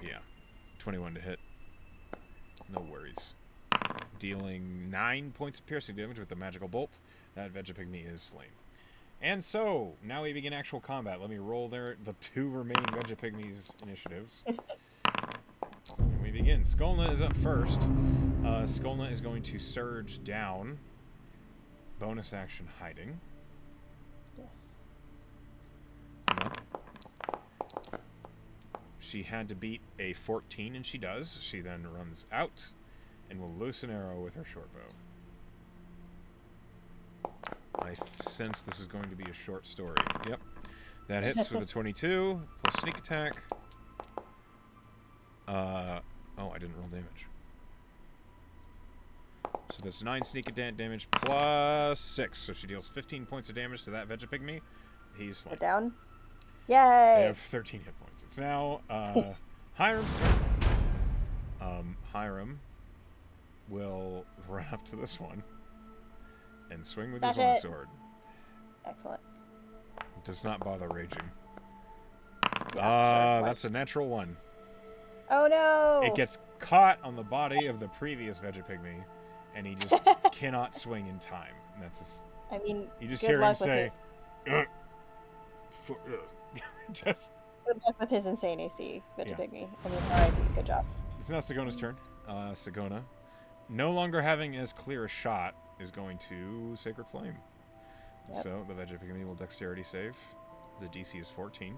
Yeah. 21 to hit. No worries. Dealing 9 points of piercing damage with the magical bolt. That Vegapygmy is slain. And so, now we begin actual combat. Let me roll the 2 remaining Vegapygmies initiatives. And we begin. Skolna is up first. Skolna is going to surge down. Bonus action hiding. Yes. No. She had to beat a 14, and she does. She then runs out and will loose an arrow with her short bow. I sense this is going to be a short story. Yep. That hits with a 22, plus sneak attack. Oh, I didn't roll damage. So that's 9 sneak attack damage plus 6. So she deals 15 points of damage to that Vegapygmy. He's slain. Put down. They Yay! have 13 hit points. It's now Hiram's turn. Hiram will run up to this one and swing with his That's it. longsword. Excellent. Does not bother raging. Yeah, sure, That's a natural 1. Oh no! It gets caught on the body of the previous Vegapygmy, and he just cannot swing in time. And that's his, I mean, you just good hear him luck with say, his just. good luck with his insane AC, Vegapygmy. Yeah. I mean, alright, good job. It's now Sagona's turn. Sagona, no longer having as clear a shot, is going to Sacred Flame. Yep. So the Vegapygmy will dexterity save. The DC is 14.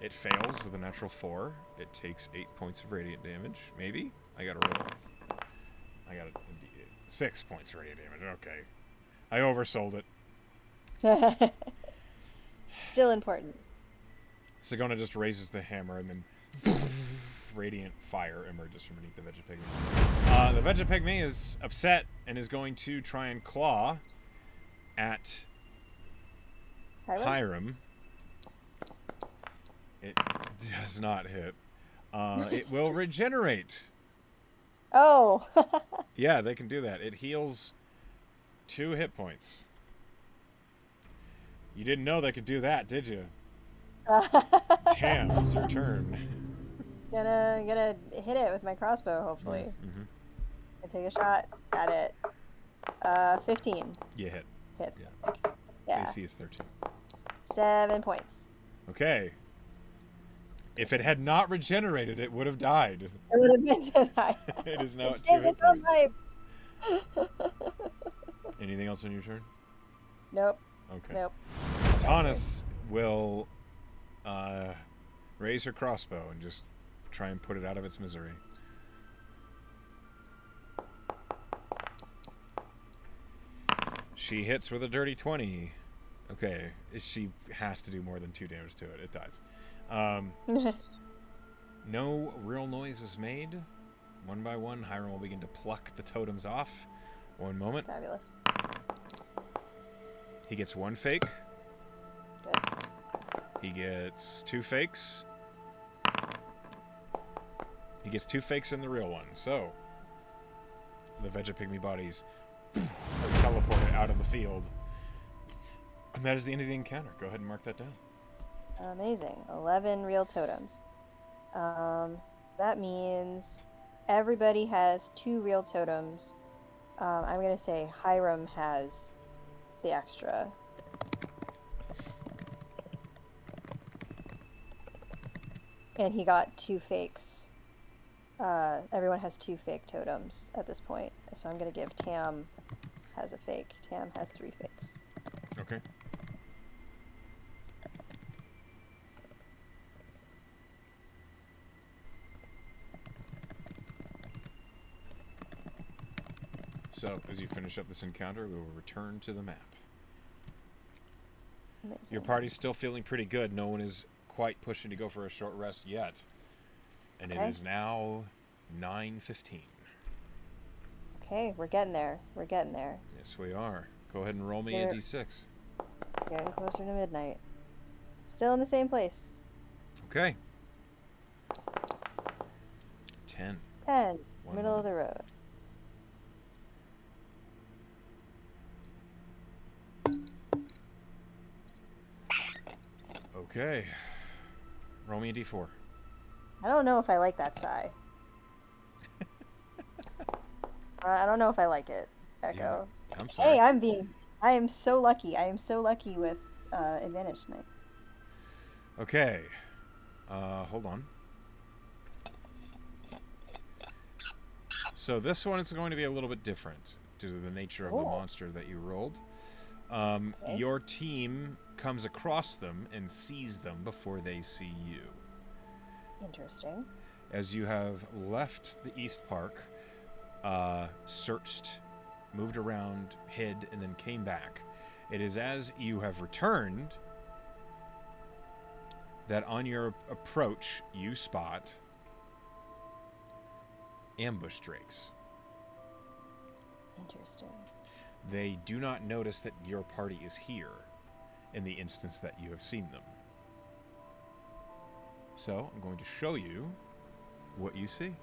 It fails with a natural 4. It takes 8 points of radiant damage. Maybe? I gotta roll. I got 6 points of radiant damage. Okay. I oversold it. Still important. Sagona just raises the hammer and then radiant fire emerges from beneath the Vegapygmy. The Vegapygmy is upset and is going to try and claw at Hiram. It does not hit. It will regenerate. Oh! Yeah, they can do that. It heals 2 hit points. You didn't know they could do that, did you? Tam, it's your turn. Gonna hit it with my crossbow, hopefully. Mm-hmm. I take a shot at it. 15 You hit. hits. Yeah. Yeah. AC is 13. 7 points. Okay. If it had not regenerated, it would have died. It would have been tonight. It is now It at 2 saved hit its own points. life. Anything else on your turn? Nope. Okay. Nope. Taunus will raise her crossbow and just try and put it out of its misery. She hits with a dirty 20. Okay, she has to do more than 2 damage to it. It dies. No real noise was made. One by one, Hiram will begin to pluck the totems off. One moment. Fabulous. He gets 1 fake. Good. He gets 2 fakes. He gets 2 fakes in the real one. So, the Vegapygmy bodies are teleported out of the field. And that is the end of the encounter. Go ahead and mark that down. Amazing. 11 real totems. That means everybody has 2 real totems. I'm going to say Hiram has the extra. And he got 2 fakes. everyone has 2 fake totems at this point, so I'm gonna give Tam has a fake. Tam has 3 fakes. Okay. So, as you finish up this encounter, we will return to the map. Amazing. Your party's still feeling pretty good. No one is quite pushing to go for a short rest yet. And Okay. it is now 9:15. Okay, we're getting there. We're getting there. Yes, we are. Go ahead and roll me a d6. Getting closer to midnight. Still in the same place. Okay. 10. 10. One Middle of moment. the road. Okay. Roll me a d4. I don't know if I like that sigh. I don't know if I like it, Echo. Yeah, I'm sorry. Hey, I am so lucky. I am so lucky with advantage tonight. Okay. Hold on. So this one is going to be a little bit different due to the nature of the monster that you rolled. Okay. Your team comes across them and sees them before they see you. Interesting. As you have left the East Park, searched, moved around, hid, and then came back, it is as you have returned that on your approach you spot ambush drakes. Interesting. They do not notice that your party is here in the instance that you have seen them. So I'm going to show you what you see.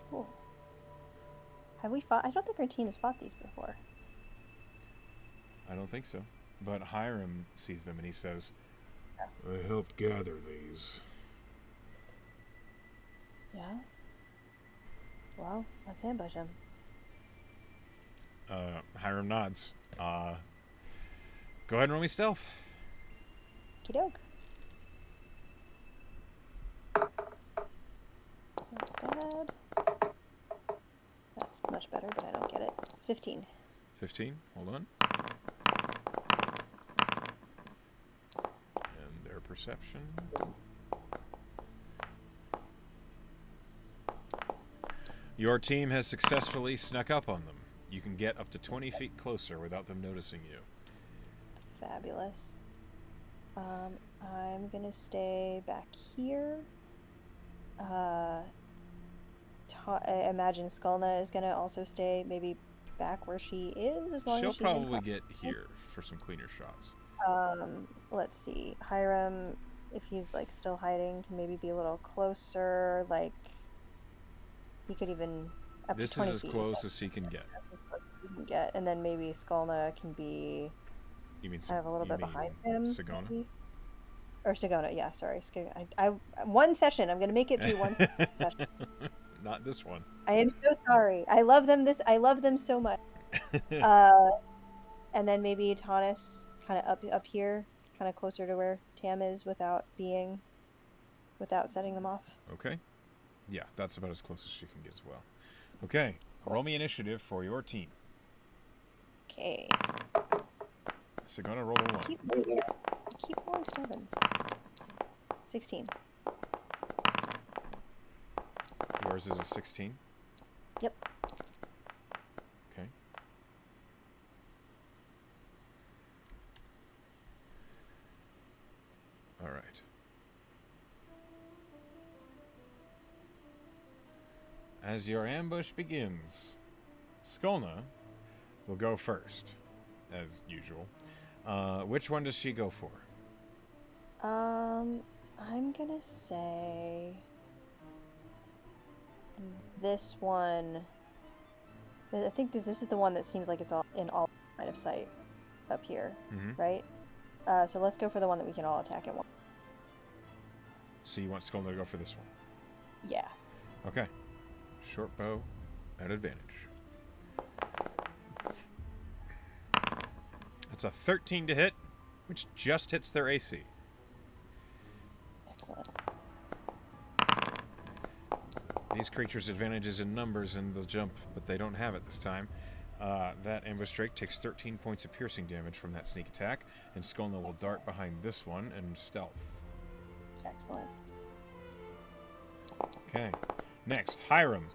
Cool. Have we fought? I don't think our team has fought these before. I don't think so. But Hiram sees them and he says, I helped gather these. Yeah? Well, let's ambush them. Hiram nods. Go ahead and roll me stealth. Okey-doke. Not bad. That's much better, but I don't get it. 15. 15. Hold on. And their perception. Your team has successfully snuck up on them. You can get up to 20 feet closer without them noticing you. Fabulous. I'm gonna stay back here. I imagine Skulna is gonna also stay maybe back where she is, as long She'll as she's probably get here for some cleaner shots. Let's see. Hiram, if he's like still hiding, can maybe be a little closer. Like he could even up This to 20 is as feet. close as he can get. As close as he can get, and then maybe Skulna can be You mean kind of a little bit behind him. Sagona? Maybe? Or Sagona, yeah, sorry. I one session. I'm gonna make it through one session. Not this one. I am so sorry. I love them so much. And then maybe Tanis kind of up here, kind of closer to where Tam is without setting them off. Okay. Yeah, that's about as close as she can get as well. Okay. Cool. Roll me initiative for your team. Okay. Sagona, roll a 1. Keep rolling 7s. 16. Yours is a 16. Yep. Okay. All right. As your ambush begins, Skulna will go first, as usual. Which one does she go for? I'm gonna say this one. I think that this is the one that seems like it's all in all line of sight up here, right? So let's go for the one that we can all attack at once. So you want Skulna to go for this one? Yeah. Okay. Short bow at advantage. That's a 13 to hit, which just hits their AC. Excellent. These creatures' advantages in numbers and they'll jump, but they don't have it this time. That ambush drake takes 13 points of piercing damage from that sneak attack, and Skolna will dart behind this one and stealth. Excellent. Okay. Next, Hiram.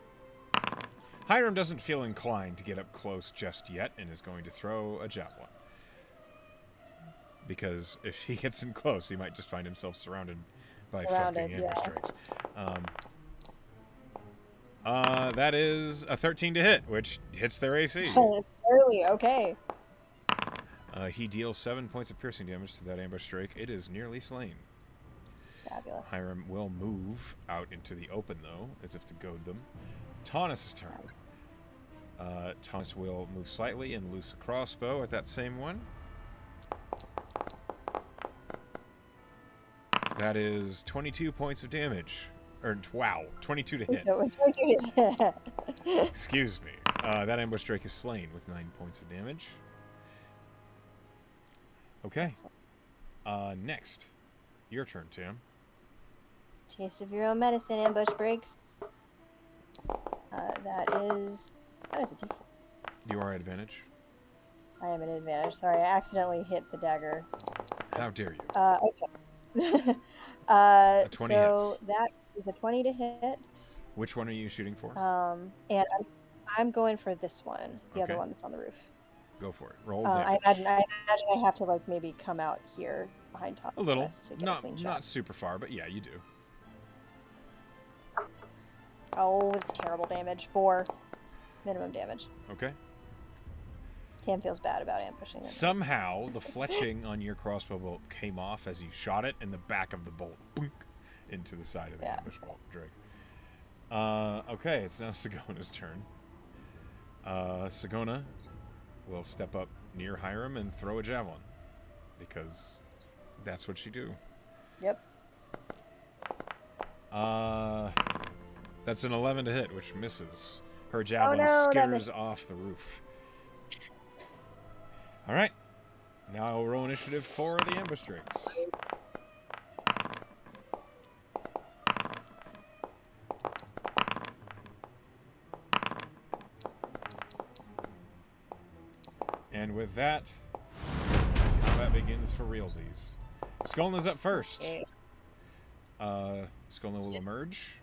Hiram doesn't feel inclined to get up close just yet and is going to throw a javelin. Because if he gets in close, he might just find himself surrounded by fucking ambush drakes. That is a 13 to hit, which hits their AC. Early, okay. He deals 7 points of piercing damage to that ambush drake. It is nearly slain. Fabulous. Hiram will move out into the open, though, as if to goad them. Taunus' turn. Taunus will move slightly and loose a crossbow at that same one. That is 22 points of damage. Wow, 22 to hit. 22 to hit. Excuse me. That ambush drake is slain with 9 points of damage. Okay. Next. Your turn, Tim. Taste of your own medicine, ambush breaks. That is a D4. You are at advantage. I am at advantage. Sorry, I accidentally hit the dagger. How dare you? Okay. A 20 so hits. that is a 20 to hit. Which one are you shooting for? And I'm going for this one, the Okay. other one that's on the roof. Go for it. Roll I damage. imagine I have to like maybe come out here behind top. A little. To get a clean shot. Not super far, but yeah, you do. Oh, it's terrible damage. 4 minimum damage. Okay. Tam feels bad about ambushing him. Somehow, the fletching on your crossbow bolt came off as you shot it, and the back of the bolt boink, into the side of the ambush bolt drake. Okay, it's now Sigona's turn. Sigona will step up near Hiram and throw a javelin, because that's what she do. Yep. That's an 11 to hit, which misses. Her javelin skitters off the roof. All right. Now I'll roll initiative for the ambush drakes. And with that, combat begins for realsies. Skolna's up first. Skolna will emerge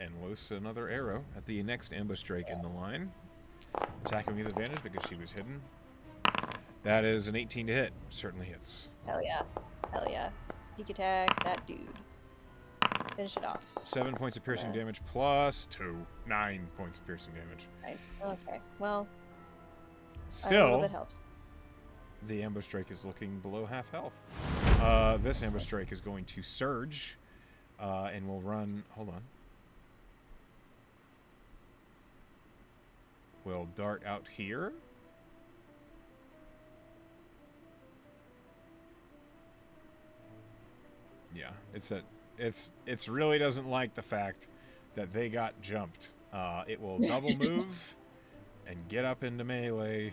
and loose another arrow at the next ambush drake in the line. Attacking with advantage because she was hidden. That is an 18 to hit. Certainly hits. Hell yeah. Hell yeah. Sneak attack that dude. Finish it off. 7 points of piercing damage plus 2. 9 points of piercing damage. Right. Okay. Well, a Still, little bit helps. the ambush drake is looking below half health. This ambush drake is going to surge and will run. Hold on. Will dart out here. Yeah, it's really doesn't like the fact that they got jumped. It will double move and get up into melee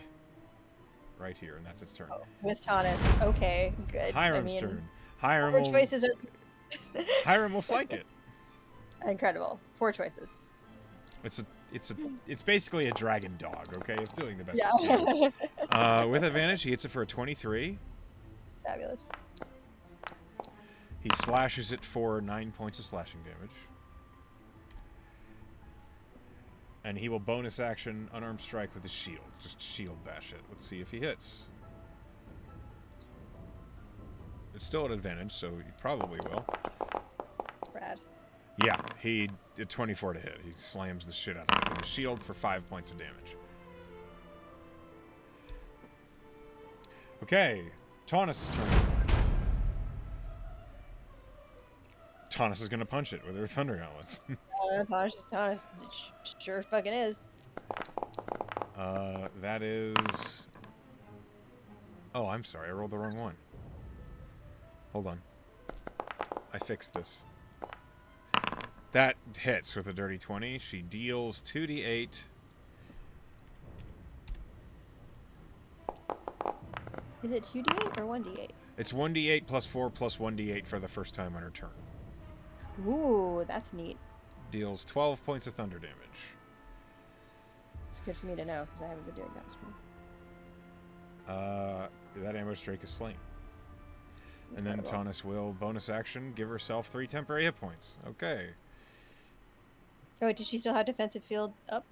right here, and that's its turn. Oh, with Taunus. Okay, good. Hiram's turn. Four choices are Hiram will flank it. incredible. 4 choices. It's basically a dragon dog. Okay, it's doing the best Yeah. it can. With advantage, he hits it for a 23. Fabulous. He slashes it for 9 points of slashing damage. And he will bonus action unarmed strike with his shield. Just shield bash it. Let's see if he hits. It's still at advantage, so he probably will. Rad. Yeah, he did 24 to hit. He slams the shit out of it with his shield for 5 points of damage. Okay, Taunus' turn. Taunus is going to punch it with her thunder gauntlets. Taunus sure fucking is. That is... Oh, I'm sorry. I rolled the wrong one. Hold on. I fixed this. That hits with a dirty 20. She deals 2d8. Is it 2d8 or 1d8? It's 1d8 plus 4 plus 1d8 for the first time on her turn. Ooh, that's neat. deals 12 points of thunder damage. It's good for me to know because I haven't been doing that. That ambush drake is slain. And then Incredible. Tanis will bonus action give herself 3 temporary hit points. Okay. Oh, wait, does she still have defensive field up?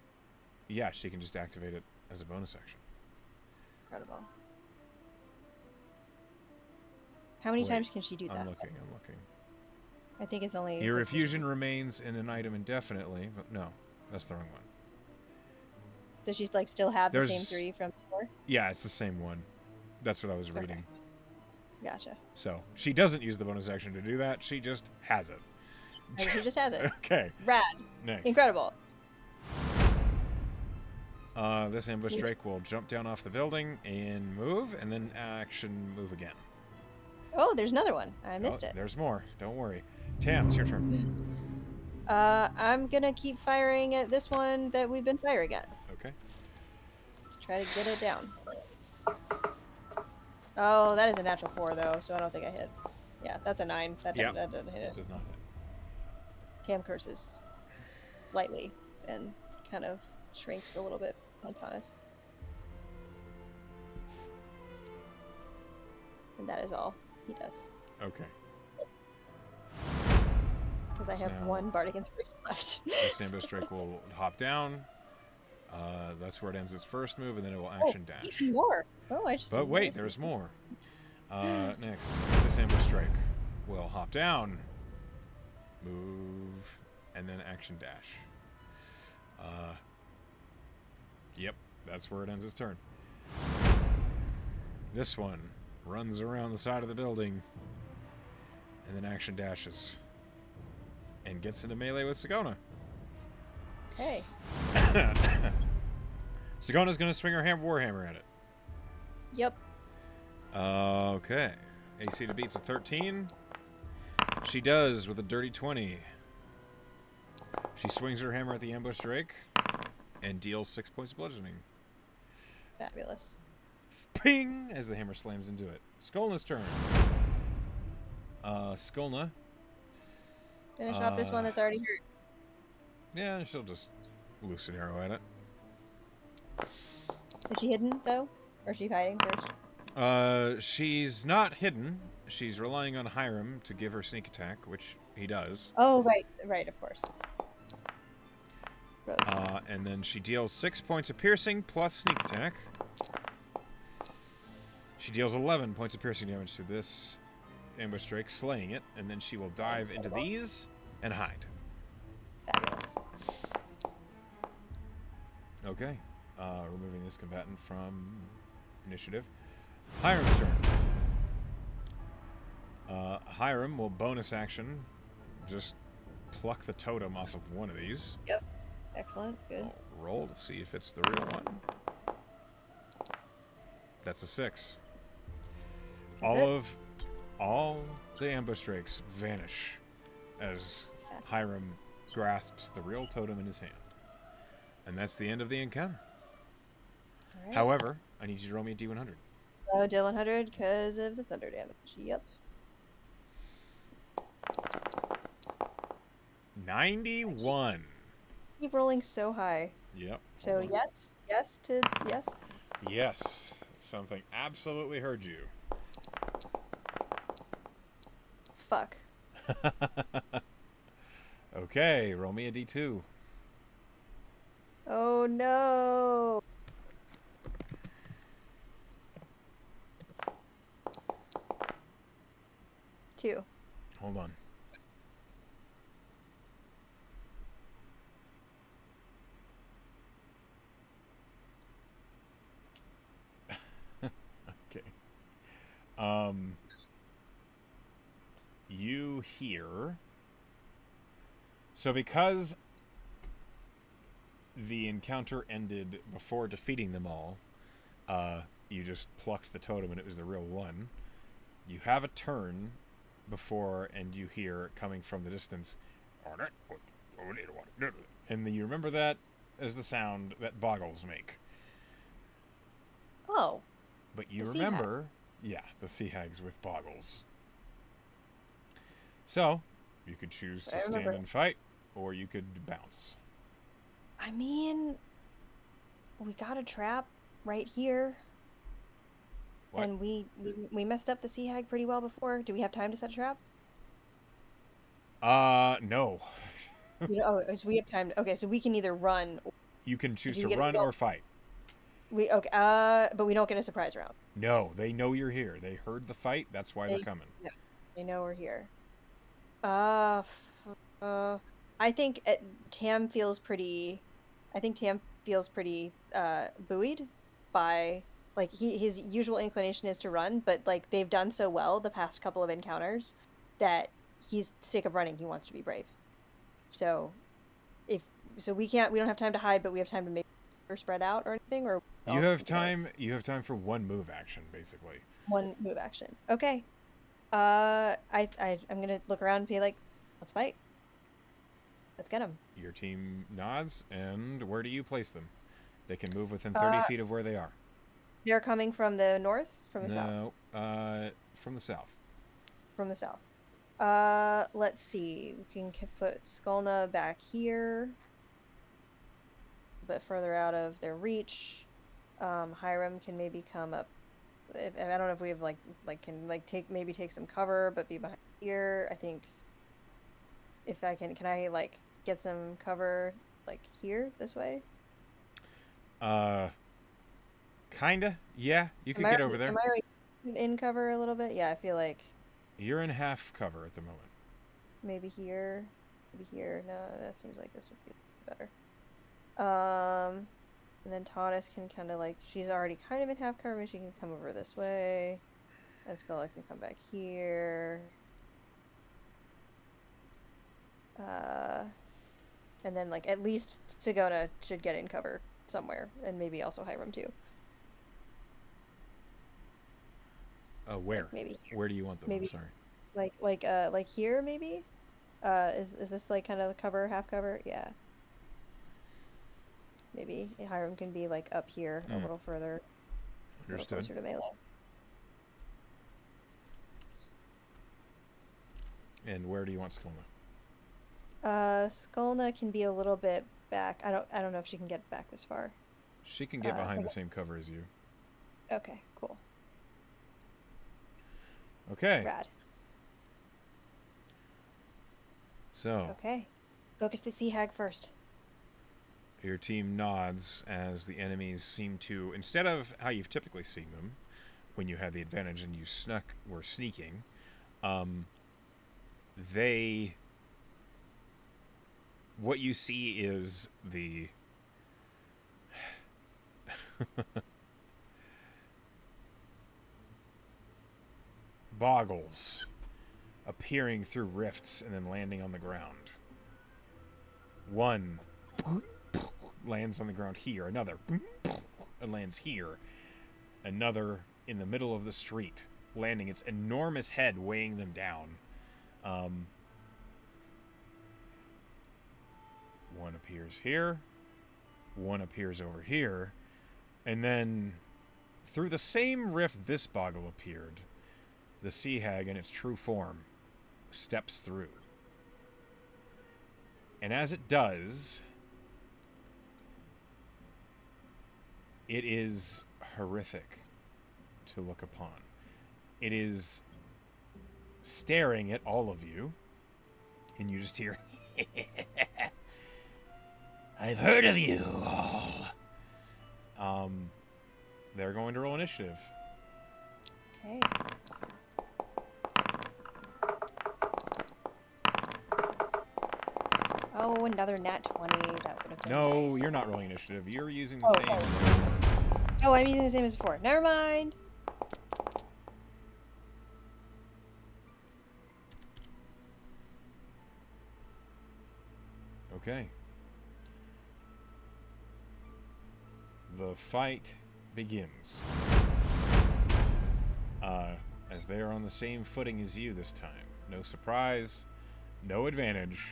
Yeah, she can just activate it as a bonus action. Incredible. How many times can she do that? I'm looking. I think it's only... Your refusion remains in an item indefinitely, but no, that's the wrong one. Does she like still have the There's- same 3 from before? Yeah, it's the same one. That's what I was reading. Gotcha. So, she doesn't use the bonus action to do that. She just has it. I mean, she just has it. Okay, Rad. next. Incredible. This ambush drake will jump down off the building and move, and then action move again. Oh, there's another one. I missed it. There's more. Don't worry. Tam, it's your turn. I'm gonna keep firing at this one that we've been firing at. Okay. Let's try to get it down. Oh, that is a natural 4 though, so I don't think I hit. Yeah, that's a 9. That doesn't hit It it. does not hit. Tam curses lightly and kind of shrinks a little bit on Tanis. And that is all he does. Okay. Because I have So- 1 bardic inspiration left. This ambush drake will hop down. That's where it ends its first move, and then it will action dash. Even more. Oh, I just. But didn't wait, notice there's that. more. Next, this ambush strike will hop down, move, and then action dash. Yep, that's where it ends its turn. This one runs around the side of the building, and then action dashes, and gets into melee with Sagona. Okay. Sagona's gonna swing her warhammer at it. Yep. Okay. AC to beat's a 13. She does with a dirty 20. She swings her hammer at the ambush drake and deals 6 points of bludgeoning. Fabulous. Ping! As the hammer slams into it. Skolna's turn. Skolna. Finish off this one that's already hurt. Yeah, she'll just loose an arrow at it. Is she hidden though, or is she hiding first? She's not hidden. She's relying on Hiram to give her sneak attack, which he does. Oh, right, of course. Gross. And then she deals 6 points of piercing plus sneak attack. She deals 11 points of piercing damage to this ambush drake, slaying it, and then she will dive into these and hide. Fabulous. Okay. Removing this combatant from initiative. Hiram's turn. Hiram will bonus action just pluck the totem off of one of these. Yep. Excellent. Good. I'll roll to see if it's the real one. That's a 6. That's All the ambush drakes vanish as Hiram grasps the real totem in his hand. And that's the end of the encounter. All right. However, I need you to roll me a D100. Oh, deal 100 because of the thunder damage. Yep. 91. Keep rolling so high. Yep. So hold on. yes to yes. Yes. Something absolutely heard you. Fuck. Okay, roll me a D2. Oh no. Two. Hold on. Okay. You hear. So because the encounter ended before defeating them all, you just plucked the totem and it was the real one. You have a turn before, and you hear coming from the distance, and you remember that as the sound that boggles make. Oh. But you The sea hag. remember, the sea hags with boggles. So, you could choose to I stand remember. and fight, or you could bounce. I mean, we got a trap right here. What? And we messed up the sea hag pretty well before. Do we have time to set a trap? No. So we have time. Okay, so we can either run. You can choose Do to we get run or fight. Okay. But we don't get a surprise round. No, they know you're here. They heard the fight. That's why they're coming. No, they know we're here. Uh, I think Tam feels pretty. I think Tam feels pretty buoyed by like his usual inclination is to run, but like they've done so well the past couple of encounters that he's sick of running. He wants to be brave. So we don't have time to hide, but we have time to make or spread out or anything, or You have time. You have time for one move action, basically. one move action. Okay. I'm gonna look around and be like, let's fight. Let's get them. Your team nods, and where do you place them? They can move within 30 feet of where they are. They're coming from the north, from the south. No, from the south. From the south. Let's see. We can put Skulna back here, a bit further out of their reach. Hiram can maybe come up. I don't know if we have can take some cover, but be behind here. I think if I can I like get some cover like here this way? Kinda. Yeah, you could get over there. Am I already in cover a little bit? Yeah, I feel like You're in half cover at the moment. maybe here, maybe here. No, that seems like this would be better. And then Taunus can kind of like, she's already kind of in half cover, but she can come over this way. And Skulla can come back here. And then like at least Sigona should get in cover somewhere, and maybe also Hiram too. Where? Like maybe here. Where do you want them? Maybe. I'm sorry. Like here maybe? Is this like kind of cover, half cover? Yeah. Maybe Hiram can be like up here a little further. Understood. A little closer to melee. And where do you want Skulna? Skulna can be a little bit back. I don't know if she can get back this far. She can get behind the same cover as you. Okay, cool. Okay. Rad. So. Okay. Focus the sea hag first. Your team nods as the enemies seem to, instead of how you've typically seen them, when you had the advantage and you were sneaking, what you see is the boggles appearing through rifts and then landing on the ground. One lands on the ground here, another lands here, another in the middle of the street, landing its enormous head weighing them down. One appears here, one appears over here, and then through the same rift this boggle appeared, the sea hag in its true form steps through. And as it does, it is horrific to look upon. It is staring at all of you, and you just hear, I've heard of you all. They're going to roll initiative. Okay. Oh, another nat 20. That would have been No, nice. you're not rolling initiative. You're using the same. Oh, I'm using the same as before. Never mind. Okay. The fight begins. As they are on the same footing as you this time. No surprise, no advantage.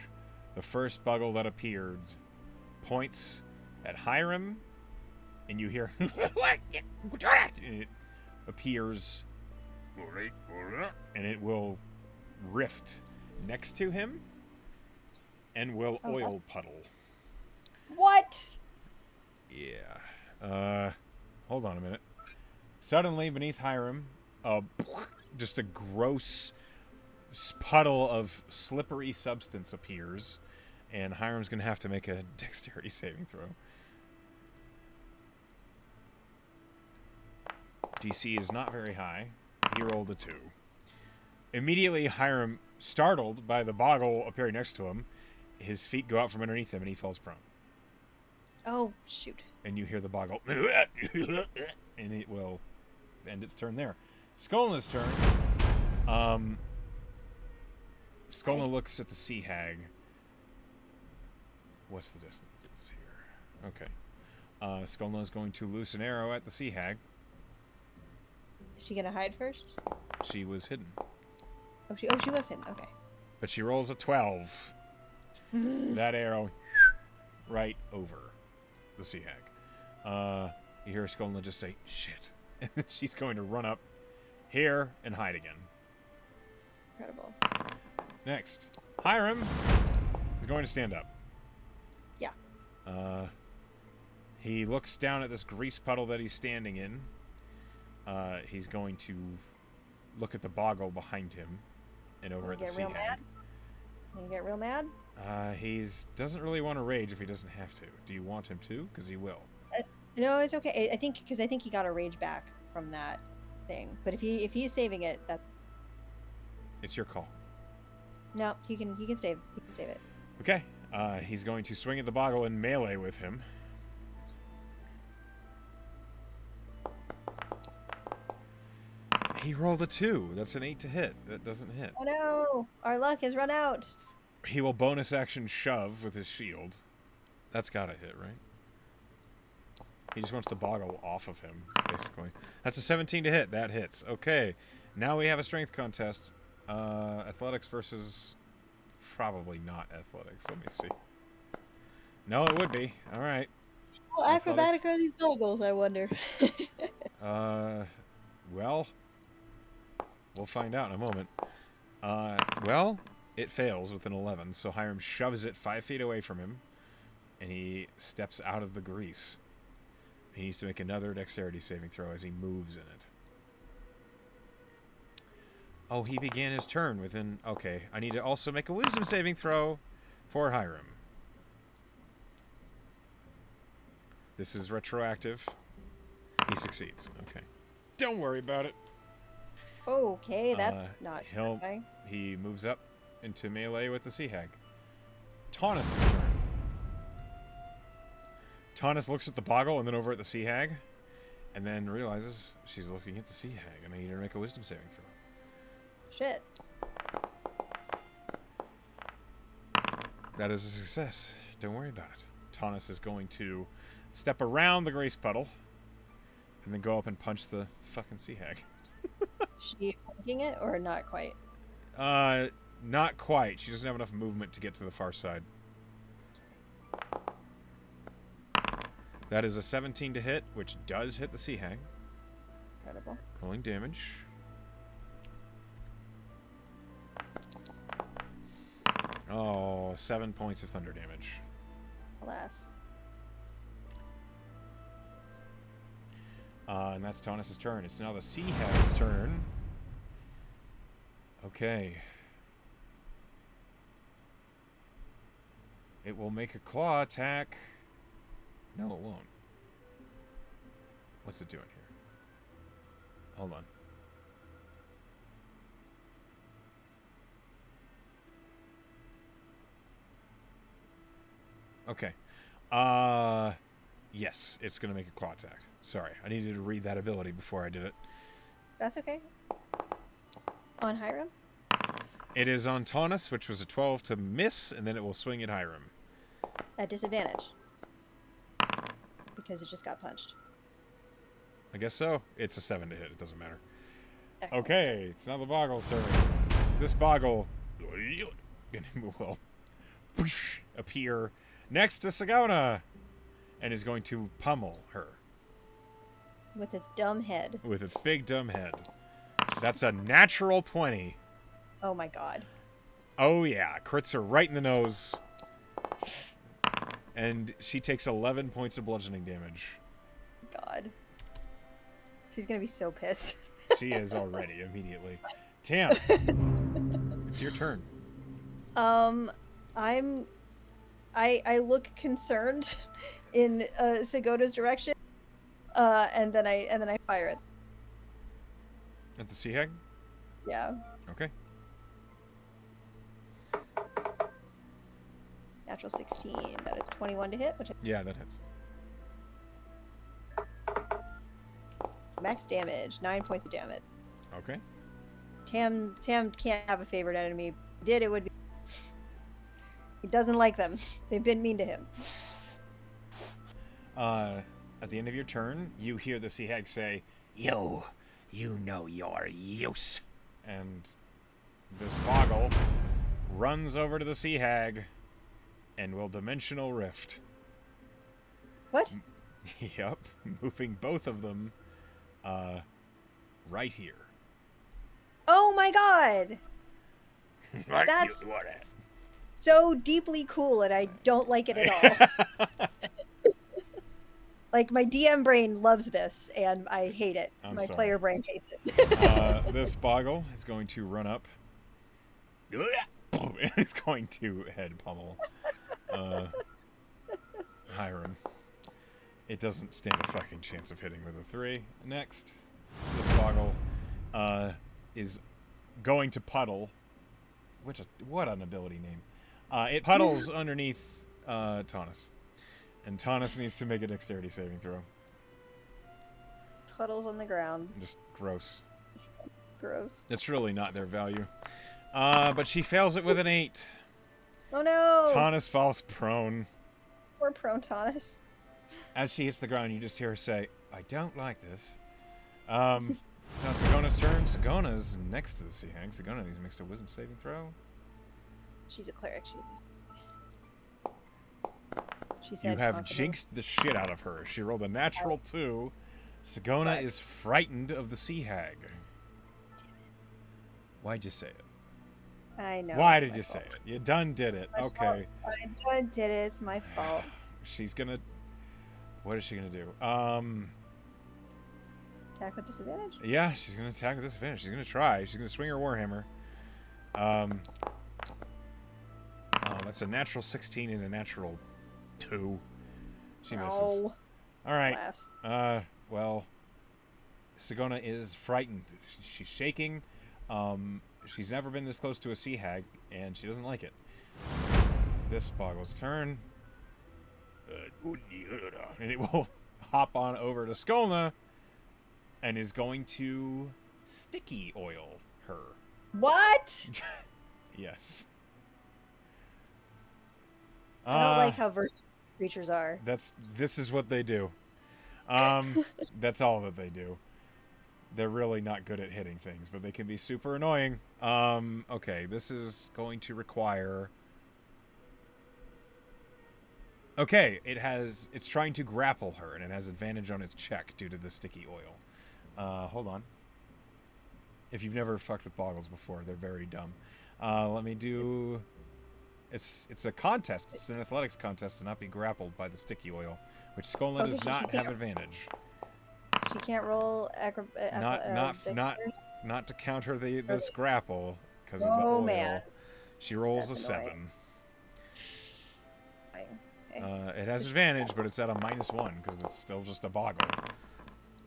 The first buggle that appeared points at Hiram, and you hear, and it appears, and it will rift next to him. and will Oh, oil puddle. What? Yeah. Hold on a minute. Suddenly, beneath Hiram, just a gross puddle of slippery substance appears, and Hiram's going to have to make a dexterity saving throw. DC is not very high. He rolled a 2. Immediately, Hiram, startled by the boggle appearing next to him, his feet go out from underneath him and he falls prone. Oh, shoot. And you hear the boggle, and it will end its turn there. Skolna's turn. Skolna looks at the sea hag. What's the distance here? Okay. Skolna is going to loose an arrow at the sea hag. Is she gonna hide first? She was hidden. Oh, she was hidden. Okay. But she rolls a 12. That arrow right over the sea hag. You hear Skolna just say, shit. And then she's going to run up here and hide again. Incredible. Next. Hiram is going to stand up. Yeah. He looks down at this grease puddle that he's standing in. He's going to look at the boggle behind him and over at the sea hag. You get real mad? He doesn't really want to rage if he doesn't have to. Do you want him to? Because he will. No, it's okay. I think he got a rage back from that thing. But if he's saving it, that It's your call. no, he can save. He can save it. Okay. He's going to swing at the boggle and melee with him. He rolled a 2. That's an 8 to hit. That doesn't hit. Oh no! Our luck has run out. He will bonus action shove with his shield. That's gotta hit, right? He just wants the boggle off of him, basically. That's a 17 to hit. That hits. Okay. Now we have a strength contest. Athletics versus... Probably not athletics. Let me see. No, it would be. All right. Well, acrobatic are these goggles, I wonder. Well, we'll find out in a moment. Well, it fails with an 11, so Hiram shoves it 5 feet away from him, and he steps out of the grease. He needs to make another dexterity saving throw as he moves in it. Oh, he began his turn within... Okay, I need to also make a wisdom saving throw for Hiram. This is retroactive. He succeeds. Okay. Don't worry about it. Okay, that's not terrifying. He moves up into melee with the sea hag. Taunus' turn. Taunus looks at the boggle and then over at the sea hag, and then realizes she's looking at the sea hag, and I need her to make a wisdom saving throw. Shit. That is a success. Don't worry about it. Taunus is going to step around the grace puddle and then go up and punch the fucking sea hag. She punching it or not quite? Not quite. She doesn't have enough movement to get to the far side. That is a 17 to hit, which does hit the sea hag. Incredible. Rolling damage. Oh, 7 points of thunder damage. Alas. And that's Taunus' turn. It's now the sea hag's turn. Okay. It will make a claw attack. No, it won't. What's it doing here? Hold on. Okay. Yes, it's going to make a claw attack. Sorry, I needed to read that ability before I did it. That's okay. On Hiram? It is on Taunus, which was a 12 to miss, and then it will swing at Hiram. At disadvantage. Because it just got punched. I guess so. It's a 7 to hit. It doesn't matter. Excellent. Okay, it's now the boggle's turn. This boggle will appear next to Sagona and is going to pummel her. With its dumb head. With its big dumb head. That's a natural 20. Oh my god. Oh yeah, crits her right in the nose. And she takes 11 points of bludgeoning damage. God. She's gonna be so pissed. She is already, immediately. Tam, it's your turn. I look concerned in Segoda's direction, and then I fire it. At the sea hag? Yeah. Okay. Natural 16. That is 21 to hit, which Yeah, that hits. max damage, 9 points of damage. Okay. Tam can't have a favorite enemy. If he did, it would be. He doesn't like them. They've been mean to him. At the end of your turn, you hear the sea hag say, "Yo, you know your use." And this boggle runs over to the sea hag and will dimensional rift. What? Yep, moving both of them right here. Oh my god! Right, That's- you want it. So deeply cool, and I don't like it at all. Like, my DM brain loves this, and I hate it. I'm My sorry. player brain hates it. This boggle is going to run up. And it's going to head pummel Hiram. It doesn't stand a fucking chance of hitting with a 3. Next, this boggle is going to puddle. What an ability name. It puddles underneath Taunus. And Taunus needs to make a dexterity saving throw. Puddles on the ground. Just gross. Gross. It's really not their value. But she fails it with an 8. Oh no! Taunus falls prone. Poor prone Taunus. As she hits the ground, you just hear her say, "I don't like this." It's now Sigona's turn. Sigona's next to the sea hag. Sigona needs to make a wisdom saving throw. She's a cleric. She You said have confident. jinxed the shit out of her. She rolled a natural 2. Sigona is frightened of the sea hag. Why'd you say it? I know. Why it's did my you fault. say it? You done did it. My Okay. fault. I did it. It's my fault. She's gonna... What is she gonna do? Attack with disadvantage? Yeah, she's gonna attack with disadvantage. She's gonna try. She's gonna swing her warhammer. Oh, that's a natural 16 and a natural 2. She misses. No. All right. Alas. Well, Sigona is frightened. She's shaking. She's never been this close to a sea hag, and she doesn't like it. This boggle's turn. And it will hop on over to Skolna and is going to sticky oil her. What? Yes. I don't like how versatile creatures are. This is what they do. That's all that they do. They're really not good at hitting things, but they can be super annoying. Okay, this is going to require... Okay, it's trying to grapple her, and it has advantage on its check due to the sticky oil. Hold on. If you've never fucked with boggles before, they're very dumb. Let me do... It's a contest. It's an athletics contest to not be grappled by the sticky oil, which Skolna does not have advantage. She can't roll Not to counter this grapple because of the Oh oil. man. She rolls That's a annoying. 7. Okay. It has advantage, but it's at a -1 because it's still just a boggle.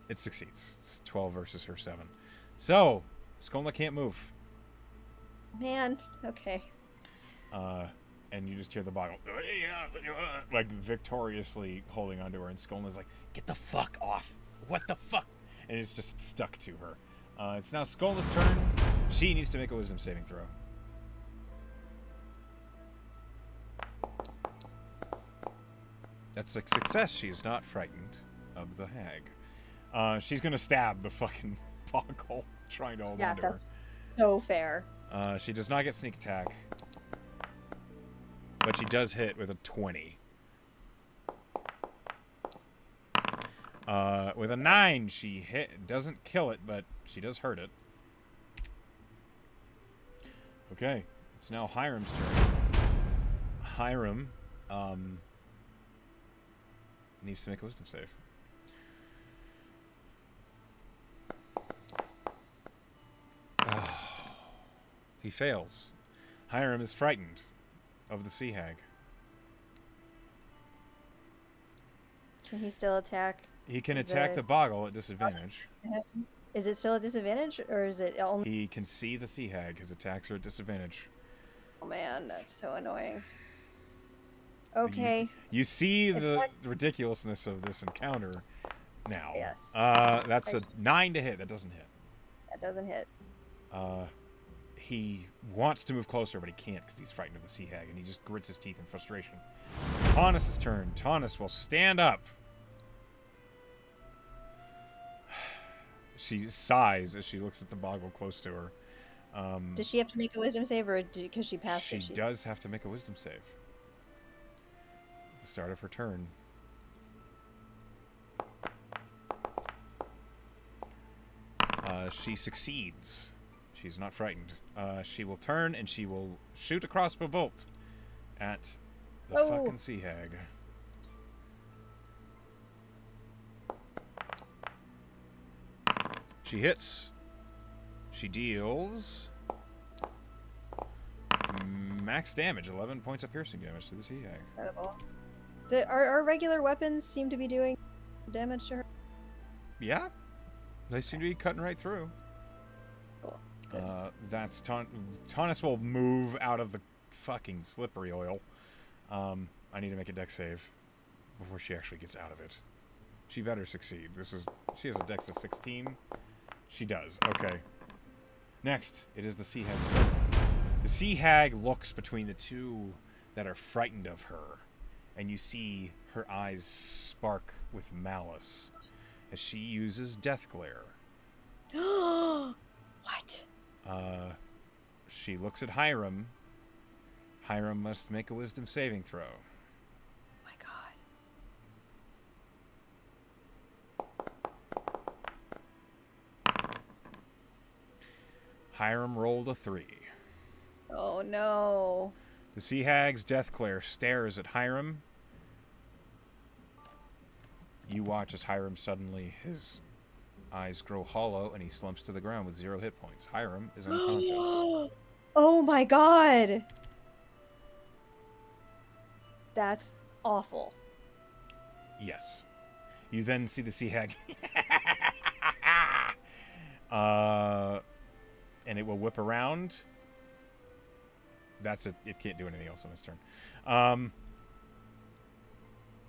It succeeds. It's 12 versus her 7. So, Skolna can't move. Man. Okay. And you just hear the boggle like victoriously holding onto her, and Skolna's like, "Get the fuck off! What the fuck?" And it's just stuck to her. It's now Skolna's turn. She needs to make a wisdom saving throw. That's a success. She's not frightened of the hag. She's gonna stab the fucking boggle trying to hold onto her. That's so fair. She does not get sneak attack, but she does hit with a 20. With a 9, she doesn't kill it, but she does hurt it. Okay, it's now Hiram's turn. Hiram needs to make a wisdom save. He fails. Hiram is frightened of the sea hag. Can he still attack? He can attack the boggle at disadvantage. Is it still a disadvantage, or is it only? He can see the sea hag. His attacks are at disadvantage. Oh man, that's so annoying. Okay. You see the ridiculousness of this encounter now. Yes. That's a 9 to hit. That doesn't hit. That doesn't hit. He wants to move closer, but he can't because he's frightened of the sea hag, and he just grits his teeth in frustration. Taunus' turn. Taunus will stand up. She sighs as she looks at the boggle close to her. Does she have to make a wisdom save, or because she passed she it? She does have to make a wisdom save at the start of her turn. She succeeds. She's not frightened. She will turn and she will shoot a crossbow bolt at the fucking sea hag. She hits. She deals max damage, 11 points of piercing damage to the sea hag. Incredible. Our regular weapons seem to be doing damage to her. Yeah, they seem to be cutting right through. Cool. That's Taunus will move out of the fucking slippery oil. I need to make a dex save before she actually gets out of it. She better succeed. She has a dex of 16. She does. Okay. Next, it is the sea hag's turn. The sea hag looks between the two that are frightened of her, and you see her eyes spark with malice as she uses death glare. What? She looks at Hiram. Hiram must make a wisdom saving throw. My God. Hiram rolled a 3. Oh no. The sea hag's death glare stares at Hiram. You watch as Hiram suddenly, his eyes grow hollow and he slumps to the ground with 0 hit points. Hiram is unconscious. Oh my God. That's awful. Yes. You then see the sea hag. And it will whip around. That's it. It can't do anything else on its turn.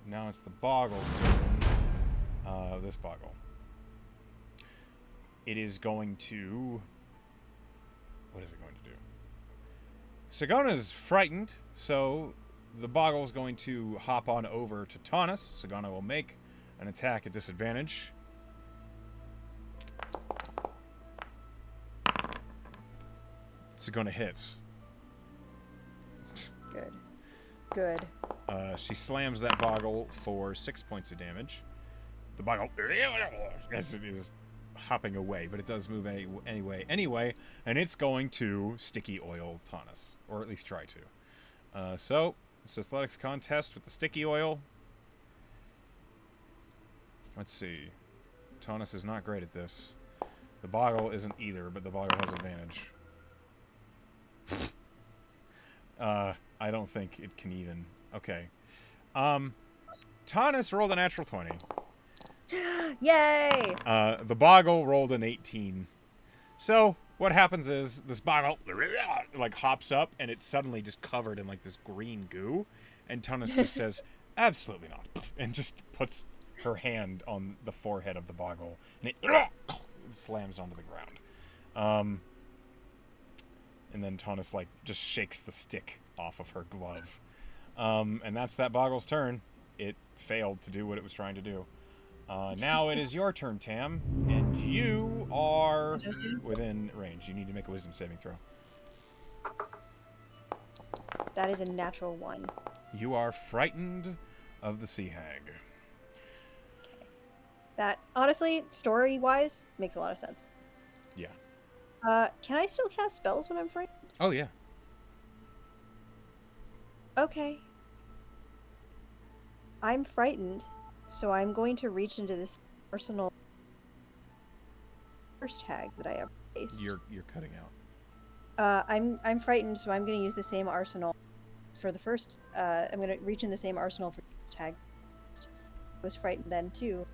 Now it's the boggle's turn. This boggle. It is going to... What is it going to do? Sagona's frightened, so the boggle's going to hop on over to Taunus. Sagona will make an attack at disadvantage. Sagona hits. Good. Good. She slams that boggle for 6 points of damage. The boggle, as it is hopping away, but it does move anyway, and it's going to sticky oil Taunus, or at least try to. So, it's athletics contest with the sticky oil. Let's see. Taunus is not great at this. The boggle isn't either, but the boggle has advantage. I don't think it can even. Okay. Taunus rolled a natural 20. Yay! The boggle rolled an 18. So what happens is this boggle like hops up and it's suddenly just covered in like this green goo, and Taunus just says, "Absolutely not," and just puts her hand on the forehead of the boggle, and it slams onto the ground. And then Taunus like just shakes the stick off of her glove. And that's that boggle's turn. It failed to do what it was trying to do. Now it is your turn, Tam, and you are within range. You need to make a wisdom saving throw. That is a natural 1. You are frightened of the sea hag. Okay. That, honestly, story-wise, makes a lot of sense. Yeah. Can I still cast spells when I'm frightened? Oh, yeah. Okay. I'm frightened, so I'm going to reach into this arsenal first hag that I ever faced. You're cutting out. I'm frightened, so I'm going to use the same arsenal for the first. I'm going to reach in the same arsenal for the first hag. I was frightened then too.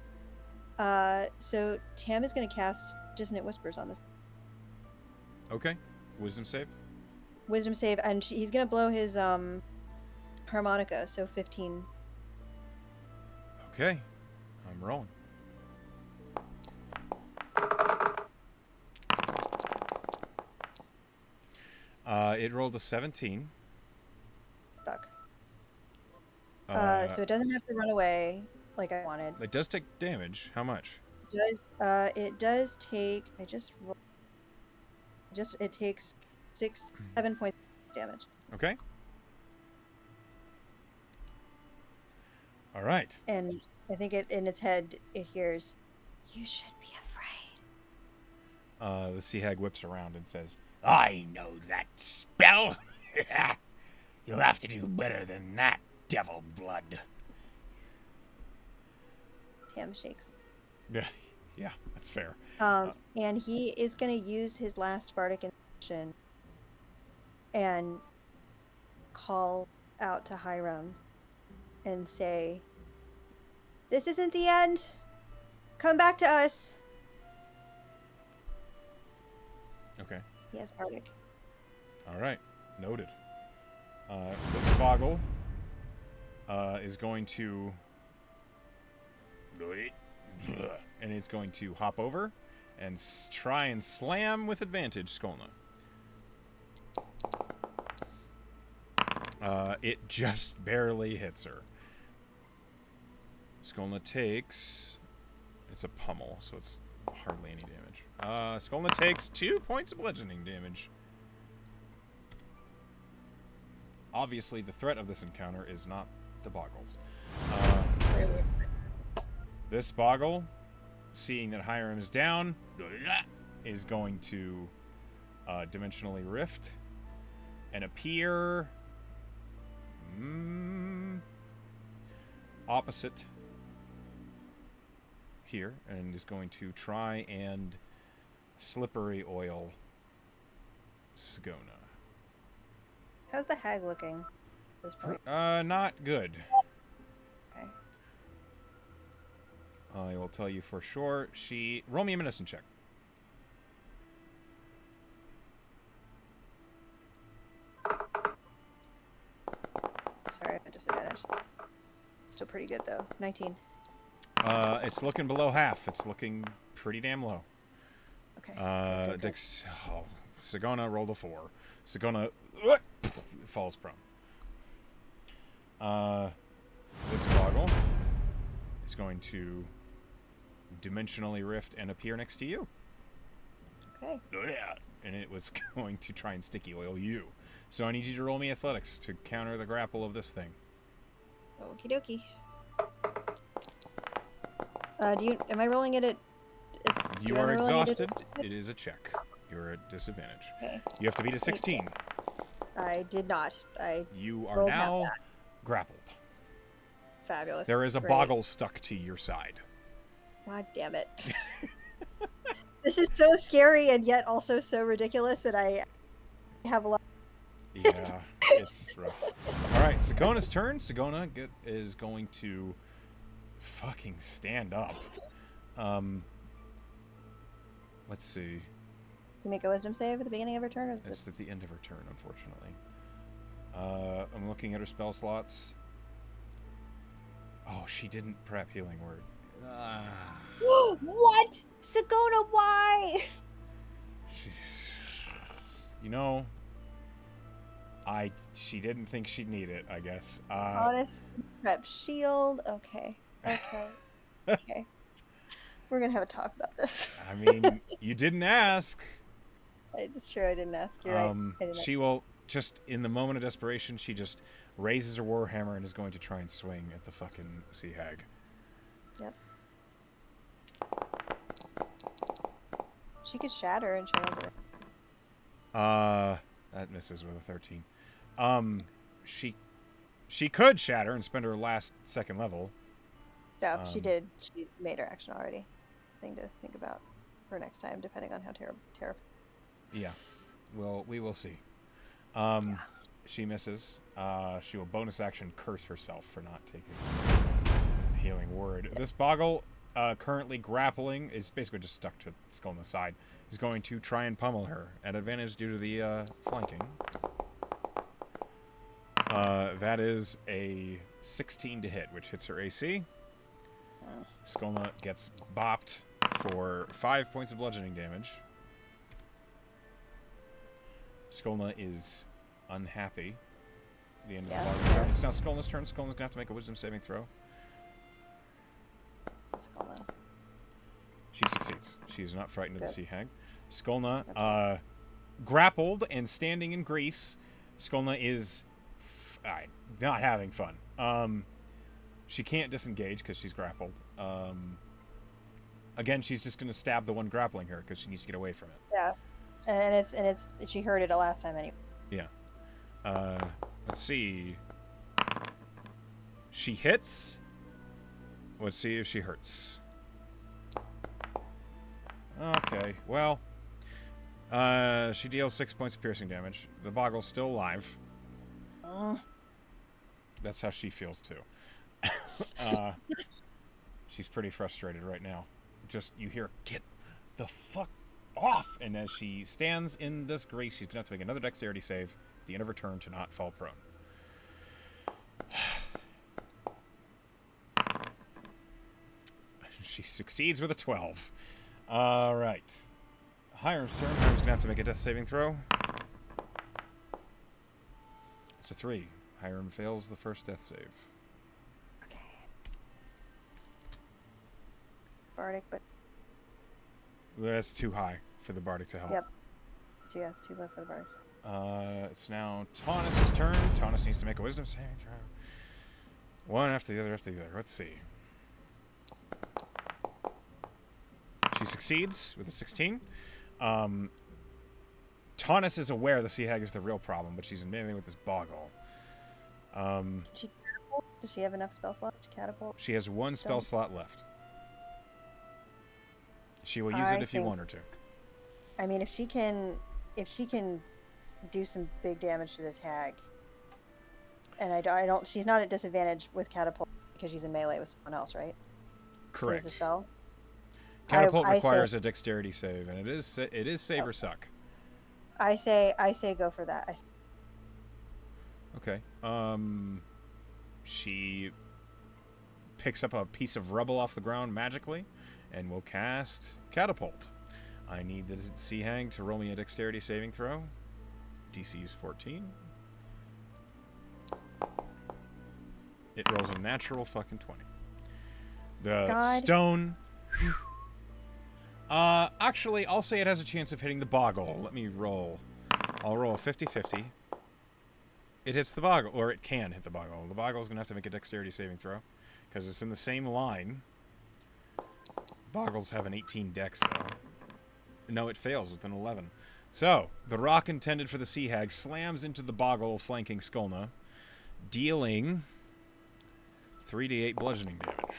So Tam is going to cast Dissonant Whispers on this. Okay. Wisdom save. Wisdom save, and he's going to blow his harmonica, so 15. Okay. I'm rolling. It rolled a 17. Fuck. So it doesn't have to run away like I wanted. It does take damage. How much? It does take. I just rolled. It takes 7 points of damage. Okay. All right. And I think in its head it hears, "You should be afraid." The sea hag whips around and says, I know that spell. You'll have to do better than that, devil blood. Tam shakes. Yeah, that's fair. And he is going to use his last bardic inspiration and call out to Hiram and say, "This isn't the end. Come back to us." Okay. He has bardic. All right. Noted. This boggle is going to... And it's going to hop over and try and slam with advantage Skolna. It just barely hits her. Skolna takes... It's a pummel, so it's hardly any damage. Skolna takes 2 points of bludgeoning damage. Obviously, the threat of this encounter is not the boggles. This boggle, seeing that Hiram is down, is going to dimensionally rift and appear opposite here, and is going to try and slippery oil Sagona. How's the hag looking at this point? Not good. Okay. I will tell you for sure. Roll me a medicine check. Sorry, I disadvantage. Still pretty good though. 19. It's looking below half. It's looking pretty damn low. Okay. Good. Sagona rolled a 4. Sagona falls prone. This boggle is going to dimensionally rift and appear next to you. Okay. And it was going to try and sticky oil you. So I need you to roll me athletics to counter the grapple of this thing. Okie dokie. Am I rolling it at... You are exhausted. It is a check. You're at disadvantage. Okay. You have to beat a 16. I did not. You are rolled now half that. grappled. Fabulous. There is a Great. boggle stuck to your side. God damn it. This is so scary and yet also so ridiculous that I have a lot. Yeah, it's rough. Alright, Sagona's turn. Sagona is going to fucking stand up. Let's see. You make a wisdom save at the beginning of her turn? Or It's at the end of her turn, unfortunately. I'm looking at her spell slots. Oh, she didn't prep healing word. What? Sagona, why? You know, she didn't think she'd need it, I guess. Honest prep shield. Okay. Okay. We're gonna have a talk about this. I mean, you didn't ask. It's true, I didn't ask. You're right. I didn't She will just, in the moment of desperation, she just raises her warhammer and is going to try and swing at the fucking sea hag. Yep. She could shatter and try to... That misses with a 13. She She could shatter and spend her last second level. Yeah, she did. She made her action already. Thing to think about for next time, depending on how terrible. Yeah. Well, we will see. She misses. She will bonus action curse herself for not taking a healing word. This Boggle, currently grappling, is basically just stuck to Skull on the side. Is going to try and pummel her at advantage due to the flanking. That is a 16 to hit, which hits her AC. Skolna gets bopped for 5 points of bludgeoning damage. Skolna is unhappy. At the end of the Bog's turn. It's now Skolna's turn. Skolna's going to have to make a wisdom saving throw. Skolna. She succeeds. She is not frightened of the sea hag. Skolna, grappled and standing in grease. Skolna is not having fun. She can't disengage because she's grappled. Again, she's just going to stab the one grappling her because she needs to get away from it. Yeah, and it's she heard it last time anyway. Yeah. Let's see. She hits. Let's see if she hurts. Okay, well, she deals 6 points of piercing damage. The Boggle's still alive. That's how she feels too. She's pretty frustrated right now. Just, you hear, get the fuck off! And as she stands in this grease, she's going to have to make another dexterity save at the end of her turn to not fall prone. She succeeds with a 12. All right. Hiram's turn. Hiram's going to have to make a death saving throw. It's a 3. Hiram fails the first death save. Okay. Bardic, but... That's too high for the Bardic to help. Yep. It's too low for the Bardic. It's now Taunus' turn. Taunus needs to make a wisdom saving throw. One after the other after the other. Let's see. She succeeds with a 16. Taunus is aware the sea hag is the real problem, but she's in melee with this Boggle. She catapult? Does she have enough spell slots to catapult? She has one spell slot left. She will use it if you want her to. I mean, if she can do some big damage to this hag, and I don't, she's not at disadvantage with catapult because she's in melee with someone else, right? Correct. Is the spell? Catapult requires a dexterity save, and it is save or suck. I say go for that. Okay. She picks up a piece of rubble off the ground magically, and will cast Catapult. I need the sea hag to roll me a dexterity saving throw. DC is 14. It rolls a natural fucking 20. The stone... actually, I'll say it has a chance of hitting the Boggle. Let me roll. I'll roll a 50-50. It hits the Boggle, or it can hit the Boggle. The Boggle's going to have to make a dexterity saving throw, because it's in the same line. Boggles have an 18 dex, though. No, it fails with an 11. So, the rock intended for the sea hag slams into the Boggle flanking Skolna, dealing 3d8 bludgeoning damage.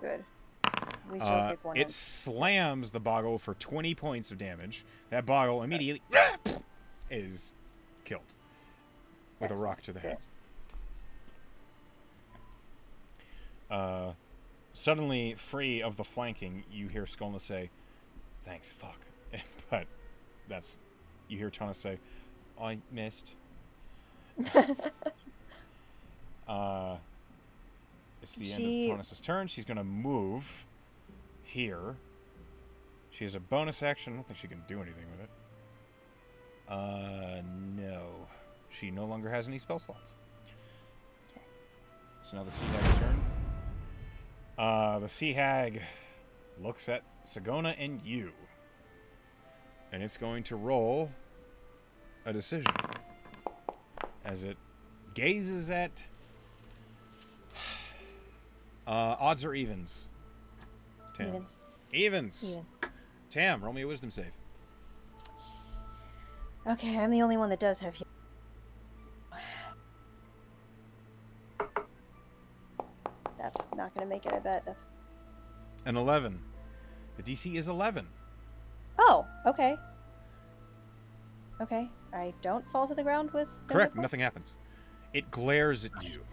Good. It slams the Boggle for 20 points of damage. That Boggle immediately is killed with a rock to the head. Suddenly, free of the flanking, you hear Skolna say, "Thanks, fuck." But you hear Taunus say, "I missed." It's the end of Taunus' turn. She's going to move here. She has a bonus action. I don't think she can do anything with it. No. She no longer has any spell slots. Okay. So now the sea hag's turn. The sea hag looks at Sagona and you. And it's going to roll a decision. As it gazes at... odds or evens? Tam. Evens. Tam, roll me a wisdom save. Okay, I'm the only one that does have make it, I bet. That's... An 11. The DC is 11. Oh, okay. Okay. I don't fall to the ground with... no Correct. hit points? Nothing happens. It glares at you,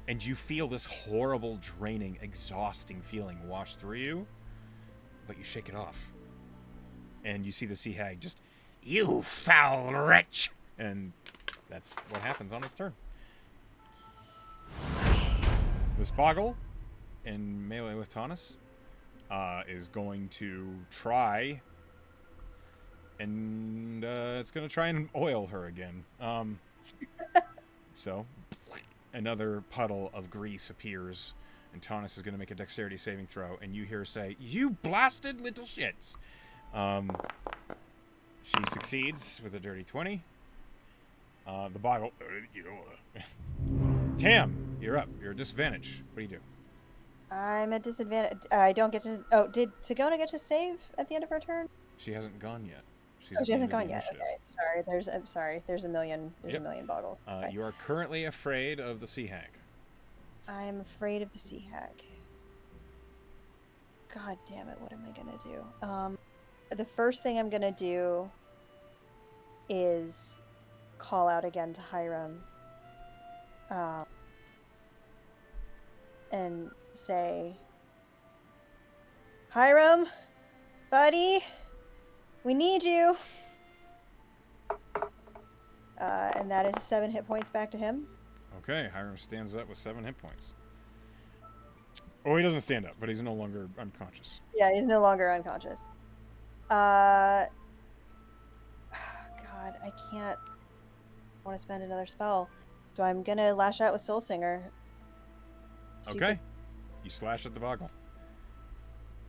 and you feel this horrible, draining, exhausting feeling wash through you, but you shake it off. And you see the sea hag just, "You foul wretch!" And that's what happens on its turn. This Boggle, in melee with Taunus, is going to try, and it's going to try and oil her again. So, another puddle of grease appears, and Taunus is going to make a dexterity saving throw, and you hear her say, "You blasted little shits!" She succeeds with a dirty 20. The Boggle... Tam, you're up. You're at disadvantage. What do you do? I'm at disadvantage. I don't get to... Oh, did Sagona get to save at the end of her turn? She hasn't gone yet. She's Oh, at she the end hasn't of gone the yet. initiative. Okay, sorry. There's a million bottles. Okay. You are currently afraid of the sea hag. I'm afraid of the sea hag. God damn it! What am I gonna do? The first thing I'm gonna do is call out again to Hiram, and say, "Hiram, buddy, we need you." And that is 7 hit points back to him. Okay, Hiram stands up with 7 hit points. Oh, he doesn't stand up, but he's no longer unconscious. Yeah, he's no longer unconscious. God, I can't... I want to spend another spell. So I'm going to lash out with Soul Singer. Okay. You slash at the Boggle.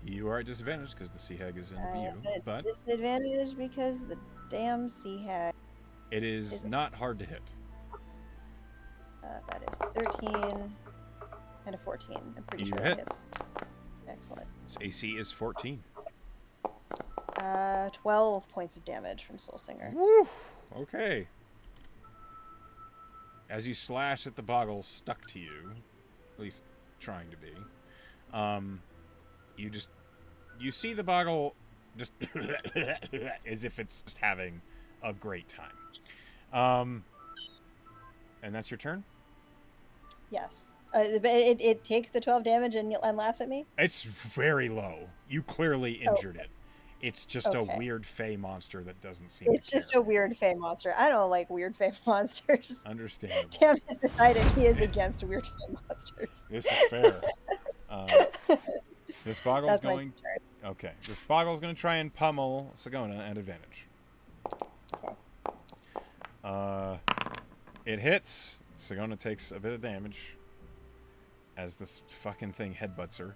You are at disadvantage because the sea hag is in view, but disadvantage because the damn sea hag. it is not hard to hit. That is a 13 and a 14. I'm pretty You sure hit. that hits. Excellent. Its AC is 14. 12 points of damage from Soul Singer. Woo! Okay. As you slash at the Boggle stuck to you, at least trying to be, you see the Boggle just as if it's just having a great time. And that's your turn? Yes. It takes the 12 damage and laughs at me? It's very low. You clearly injured it. It's just a Okay. weird fey monster that doesn't seem It's to just care. a weird fey monster. I don't like weird fey monsters. Understandable. Tam has decided he is against weird fey monsters. This is fair. This Boggle's That's my going... turn. Okay. This Boggle's going to try and pummel Sagona at advantage. Okay. It hits. Sagona takes a bit of damage as this fucking thing headbutts her.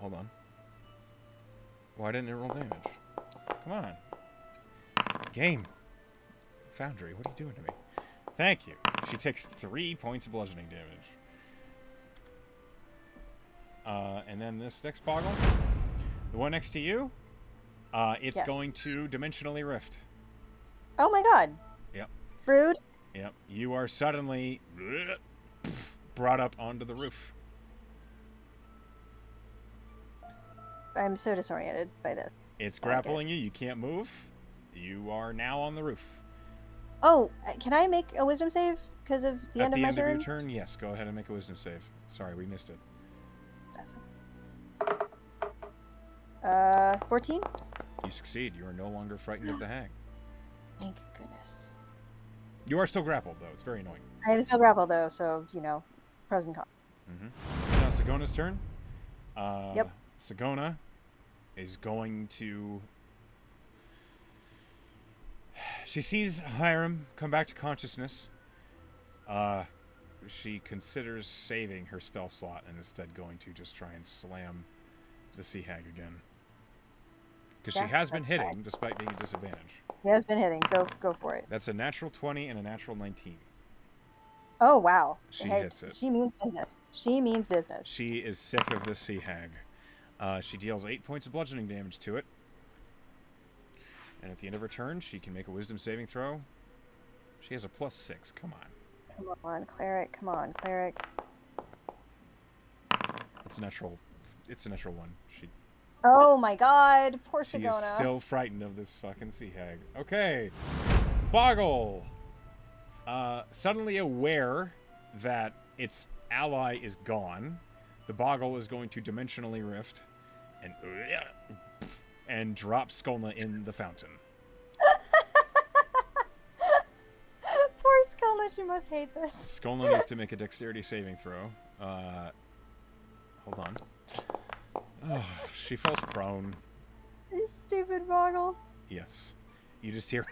Hold on. Why didn't it roll damage? Come on. Game. Foundry, what are you doing to me? Thank you. She takes 3 points of bludgeoning damage. And then this next Boggle, the one next to you, it's Yes. going to dimensionally rift. Oh my god. Yep. Rude. Yep. You are suddenly brought up onto the roof. I'm so disoriented by this. It's grappling you. You can't move. You are now on the roof. Oh, can I make a wisdom save because of the end of my At the turn? end of your turn, yes. Go ahead and make a wisdom save. Sorry, we missed it. That's okay. 14? You succeed. You are no longer frightened of the hag. Thank goodness. You are still grappled, though. It's very annoying. I am still grappled though, so, pros and cons. So now Sagona's turn. Yep. Sagona is going to... She sees Hiram come back to consciousness. She considers saving her spell slot and instead going to just try and slam the sea hag again. Because she has been that's hitting fine. despite being at disadvantage. He has been hitting. Go for it. That's a natural 20 and a natural 19. Oh, wow. She Hey, hits it. She means business. She means business. She is sick of this sea hag. She deals 8 points of bludgeoning damage to it. And at the end of her turn, she can make a wisdom saving throw. She has a +6. Come on. Come on, cleric. Come on, cleric. It's a natural. It's a natural one. Oh my god, poor She is Sagona. still frightened of this fucking sea hag. Okay, Boggle. Suddenly aware that its ally is gone, the Boggle is going to dimensionally rift and drop Skolna in the fountain. Poor Skolna, she must hate this. Skolna needs to make a dexterity saving throw. Hold on. Oh, she falls prone. These stupid boggles. Yes. You just hear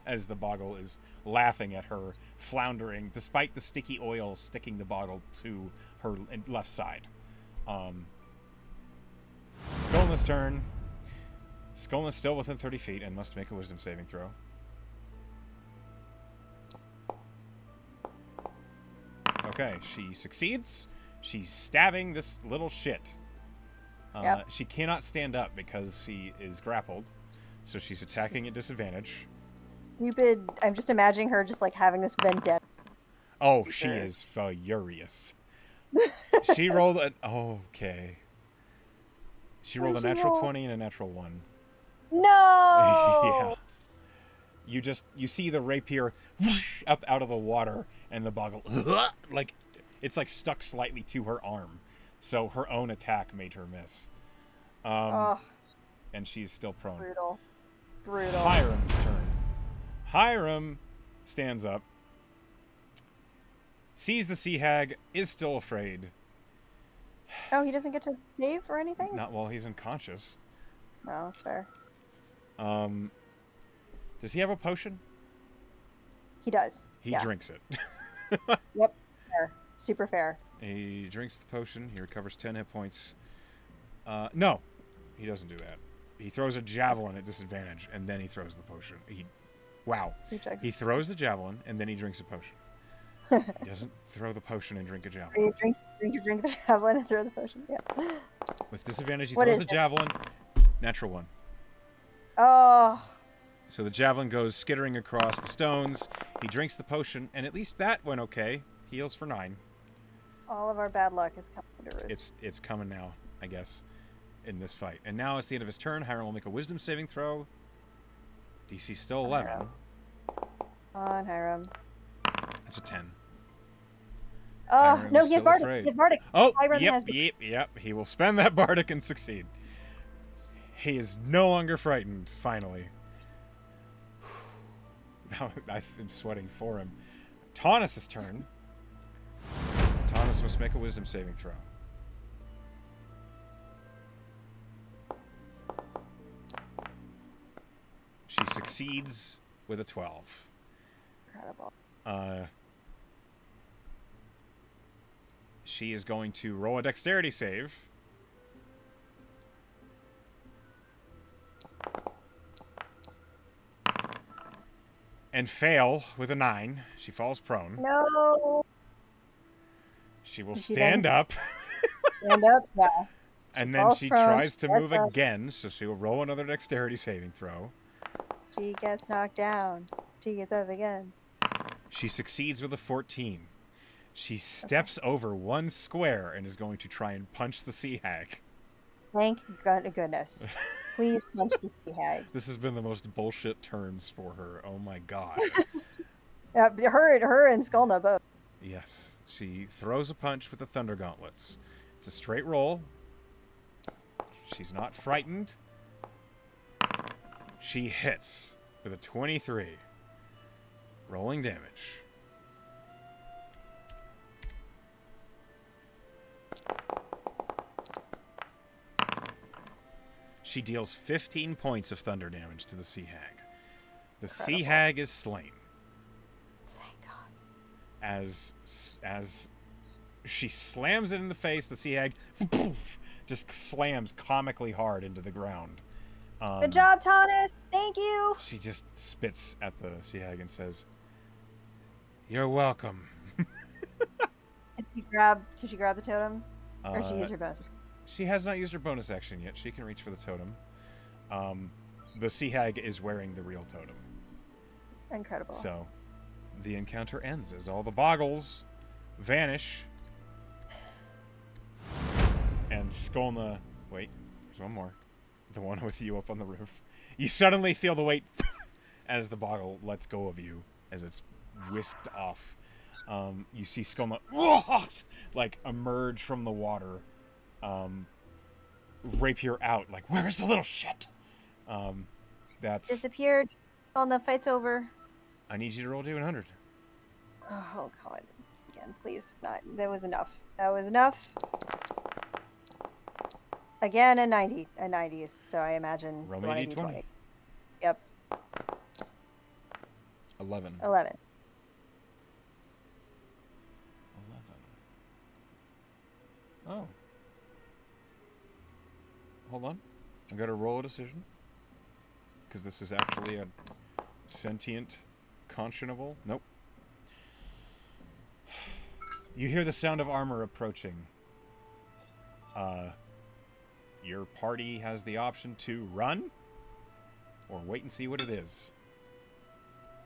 as the Boggle is laughing at her, floundering, despite the sticky oil sticking the Boggle to her left side. Skolna's turn. Skolna's still within 30 feet and must make a wisdom saving throw. Okay, she succeeds. She's stabbing this little shit. Yep. She cannot stand up because she is grappled, so she's attacking at disadvantage. Stupid. I'm just imagining her just like having this vendetta. Oh, she is furious. She rolled an... Oh, okay. She rolled a natural 20 and a natural 1. No! Yeah. You see the rapier up out of the water, and the Boggle, like, it's like stuck slightly to her arm. So her own attack made her miss. And she's still prone. Brutal. Hiram's turn. Hiram stands up, sees the sea hag, is still afraid. Oh, he doesn't get to save or anything? Not while he's unconscious. No, that's fair. Does he have a potion? He does. He drinks it. Yep. Fair. Super fair. He drinks the potion. He recovers 10 hit points. No, he doesn't do that. He throws a javelin at disadvantage, and then he throws the potion. He throws the javelin, and then he drinks a potion. He doesn't throw the potion and drink a javelin. You drink the javelin and throw the potion. Yeah. With disadvantage, he throws the javelin. Natural 1. Oh. So the javelin goes skittering across the stones. He drinks the potion, and at least that went okay. Heals for 9. All of our bad luck is coming to roost. It's coming now, I guess, in this fight. And now it's the end of his turn. Hiram will make a wisdom saving throw. DC still 11. Come on, Hiram. That's a 10. Oh, no, he has Bardic. Afraid. He has Bardic. Oh, Hiram yep. He will spend that Bardic and succeed. He is no longer frightened, finally. I'm sweating for him. Taunus' turn. Taunus must make a wisdom saving throw. She succeeds with a 12. Incredible. She is going to roll a dexterity save. And fail with a 9. She falls prone. No. She will stand up. Stand up, yeah. And then she tries to move again, so she will roll another dexterity saving throw. She gets knocked down. She gets up again. She succeeds with a 14. She steps over one square and is going to try and punch the sea hag. Thank goodness. Please punch the sea hag. This has been the most bullshit turns for her. Oh my god. Yeah, her and Skolna both. Yes. She throws a punch with the Thunder Gauntlets. It's a straight roll. She's not frightened. She hits with a 23. Rolling damage. She deals 15 points of thunder damage to the sea hag. The sea hag is slain. Thank God. As she slams it in the face, the sea hag just slams comically hard into the ground. Good job, Taunus. Thank you. She just spits at the sea hag and says, "You're welcome." Could she grab the totem? Or she use her bonus? She has not used her bonus action yet. She can reach for the totem. The sea hag is wearing the real totem. Incredible. So, the encounter ends as all the boggles vanish. And Skolna... Wait, there's one more. The one with you up on the roof. You suddenly feel the weight as the boggle lets go of you as it's whisked off. You see Skolna like emerge from the water, rapier out, like, where's the little shit? That's... Disappeared. Oh, the fight's over. I need you to roll D100. Oh, God. Again, please. Not. That was enough. That was enough. Again, a 90. A 90 is, so I imagine... Roll me a D20. Yep. 11. 11. Oh. Hold on. I gotta roll a decision. Because this is actually a sentient, conscionable. Nope. You hear the sound of armor approaching. Your party has the option to run or wait and see what it is.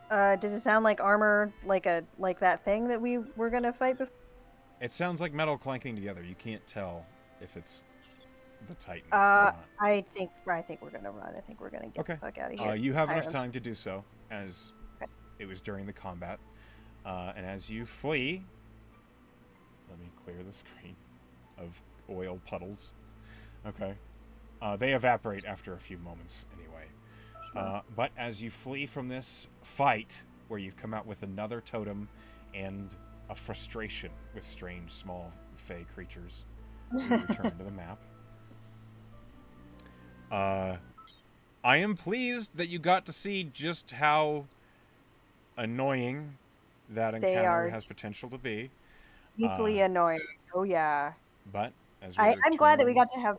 Does it sound like armor, like that thing that we were gonna fight before? It sounds like metal clanking together. You can't tell if it's the Titan or not. I think we're gonna run. I think we're gonna get the fuck out of here. You have enough time to do so, as it was during the combat. And as you flee, let me clear the screen of oil puddles. Okay. They evaporate after a few moments anyway. Sure. But as you flee from this fight, where you've come out with another totem and a frustration with strange, small, fey creatures, you return to the map. I am pleased that you got to see just how annoying that encounter has potential to be. Deeply annoying. Oh yeah. But as I'm glad that we got to have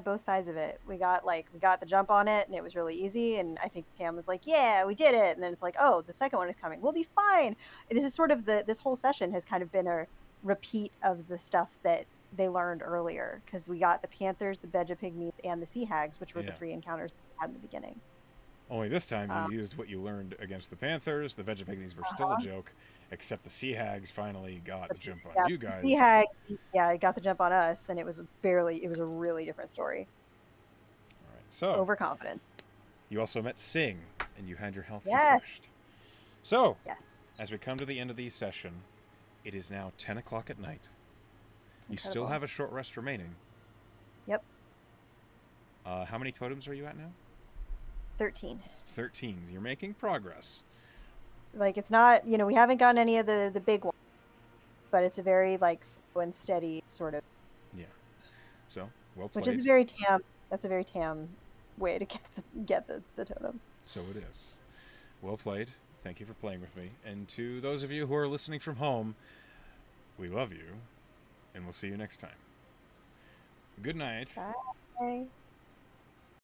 both sides of it. We got the jump on it, and it was really easy. And I think Cam was like, "Yeah, we did it." And then it's like, "Oh, the second one is coming. We'll be fine." And this is sort of this whole session has kind of been a repeat of the stuff that they learned earlier, because we got the Panthers, the Bedja Pygmies, and the Sea Hags, which were the 3 encounters that we had in the beginning. Only this time you used what you learned against the Panthers. The Bedja Pygmies were still a joke, except the Sea Hags finally got the jump on you guys. The Sea Hag, got the jump on us, and it was a really different story. All right, so overconfidence. You also met Sing, and you had your health refreshed. So, as we come to the end of the session, it is now 10 o'clock at night. You still have a short rest remaining. Yep. How many totems are you at now? 13. 13. You're making progress. Like, it's not, we haven't gotten any of the big ones, but it's a very, slow and steady sort of. Yeah. So, well played. Which is that's a very tam way to get the totems. So it is. Well played. Thank you for playing with me. And to those of you who are listening from home, we love you, and we'll see you next time. Good night. Bye.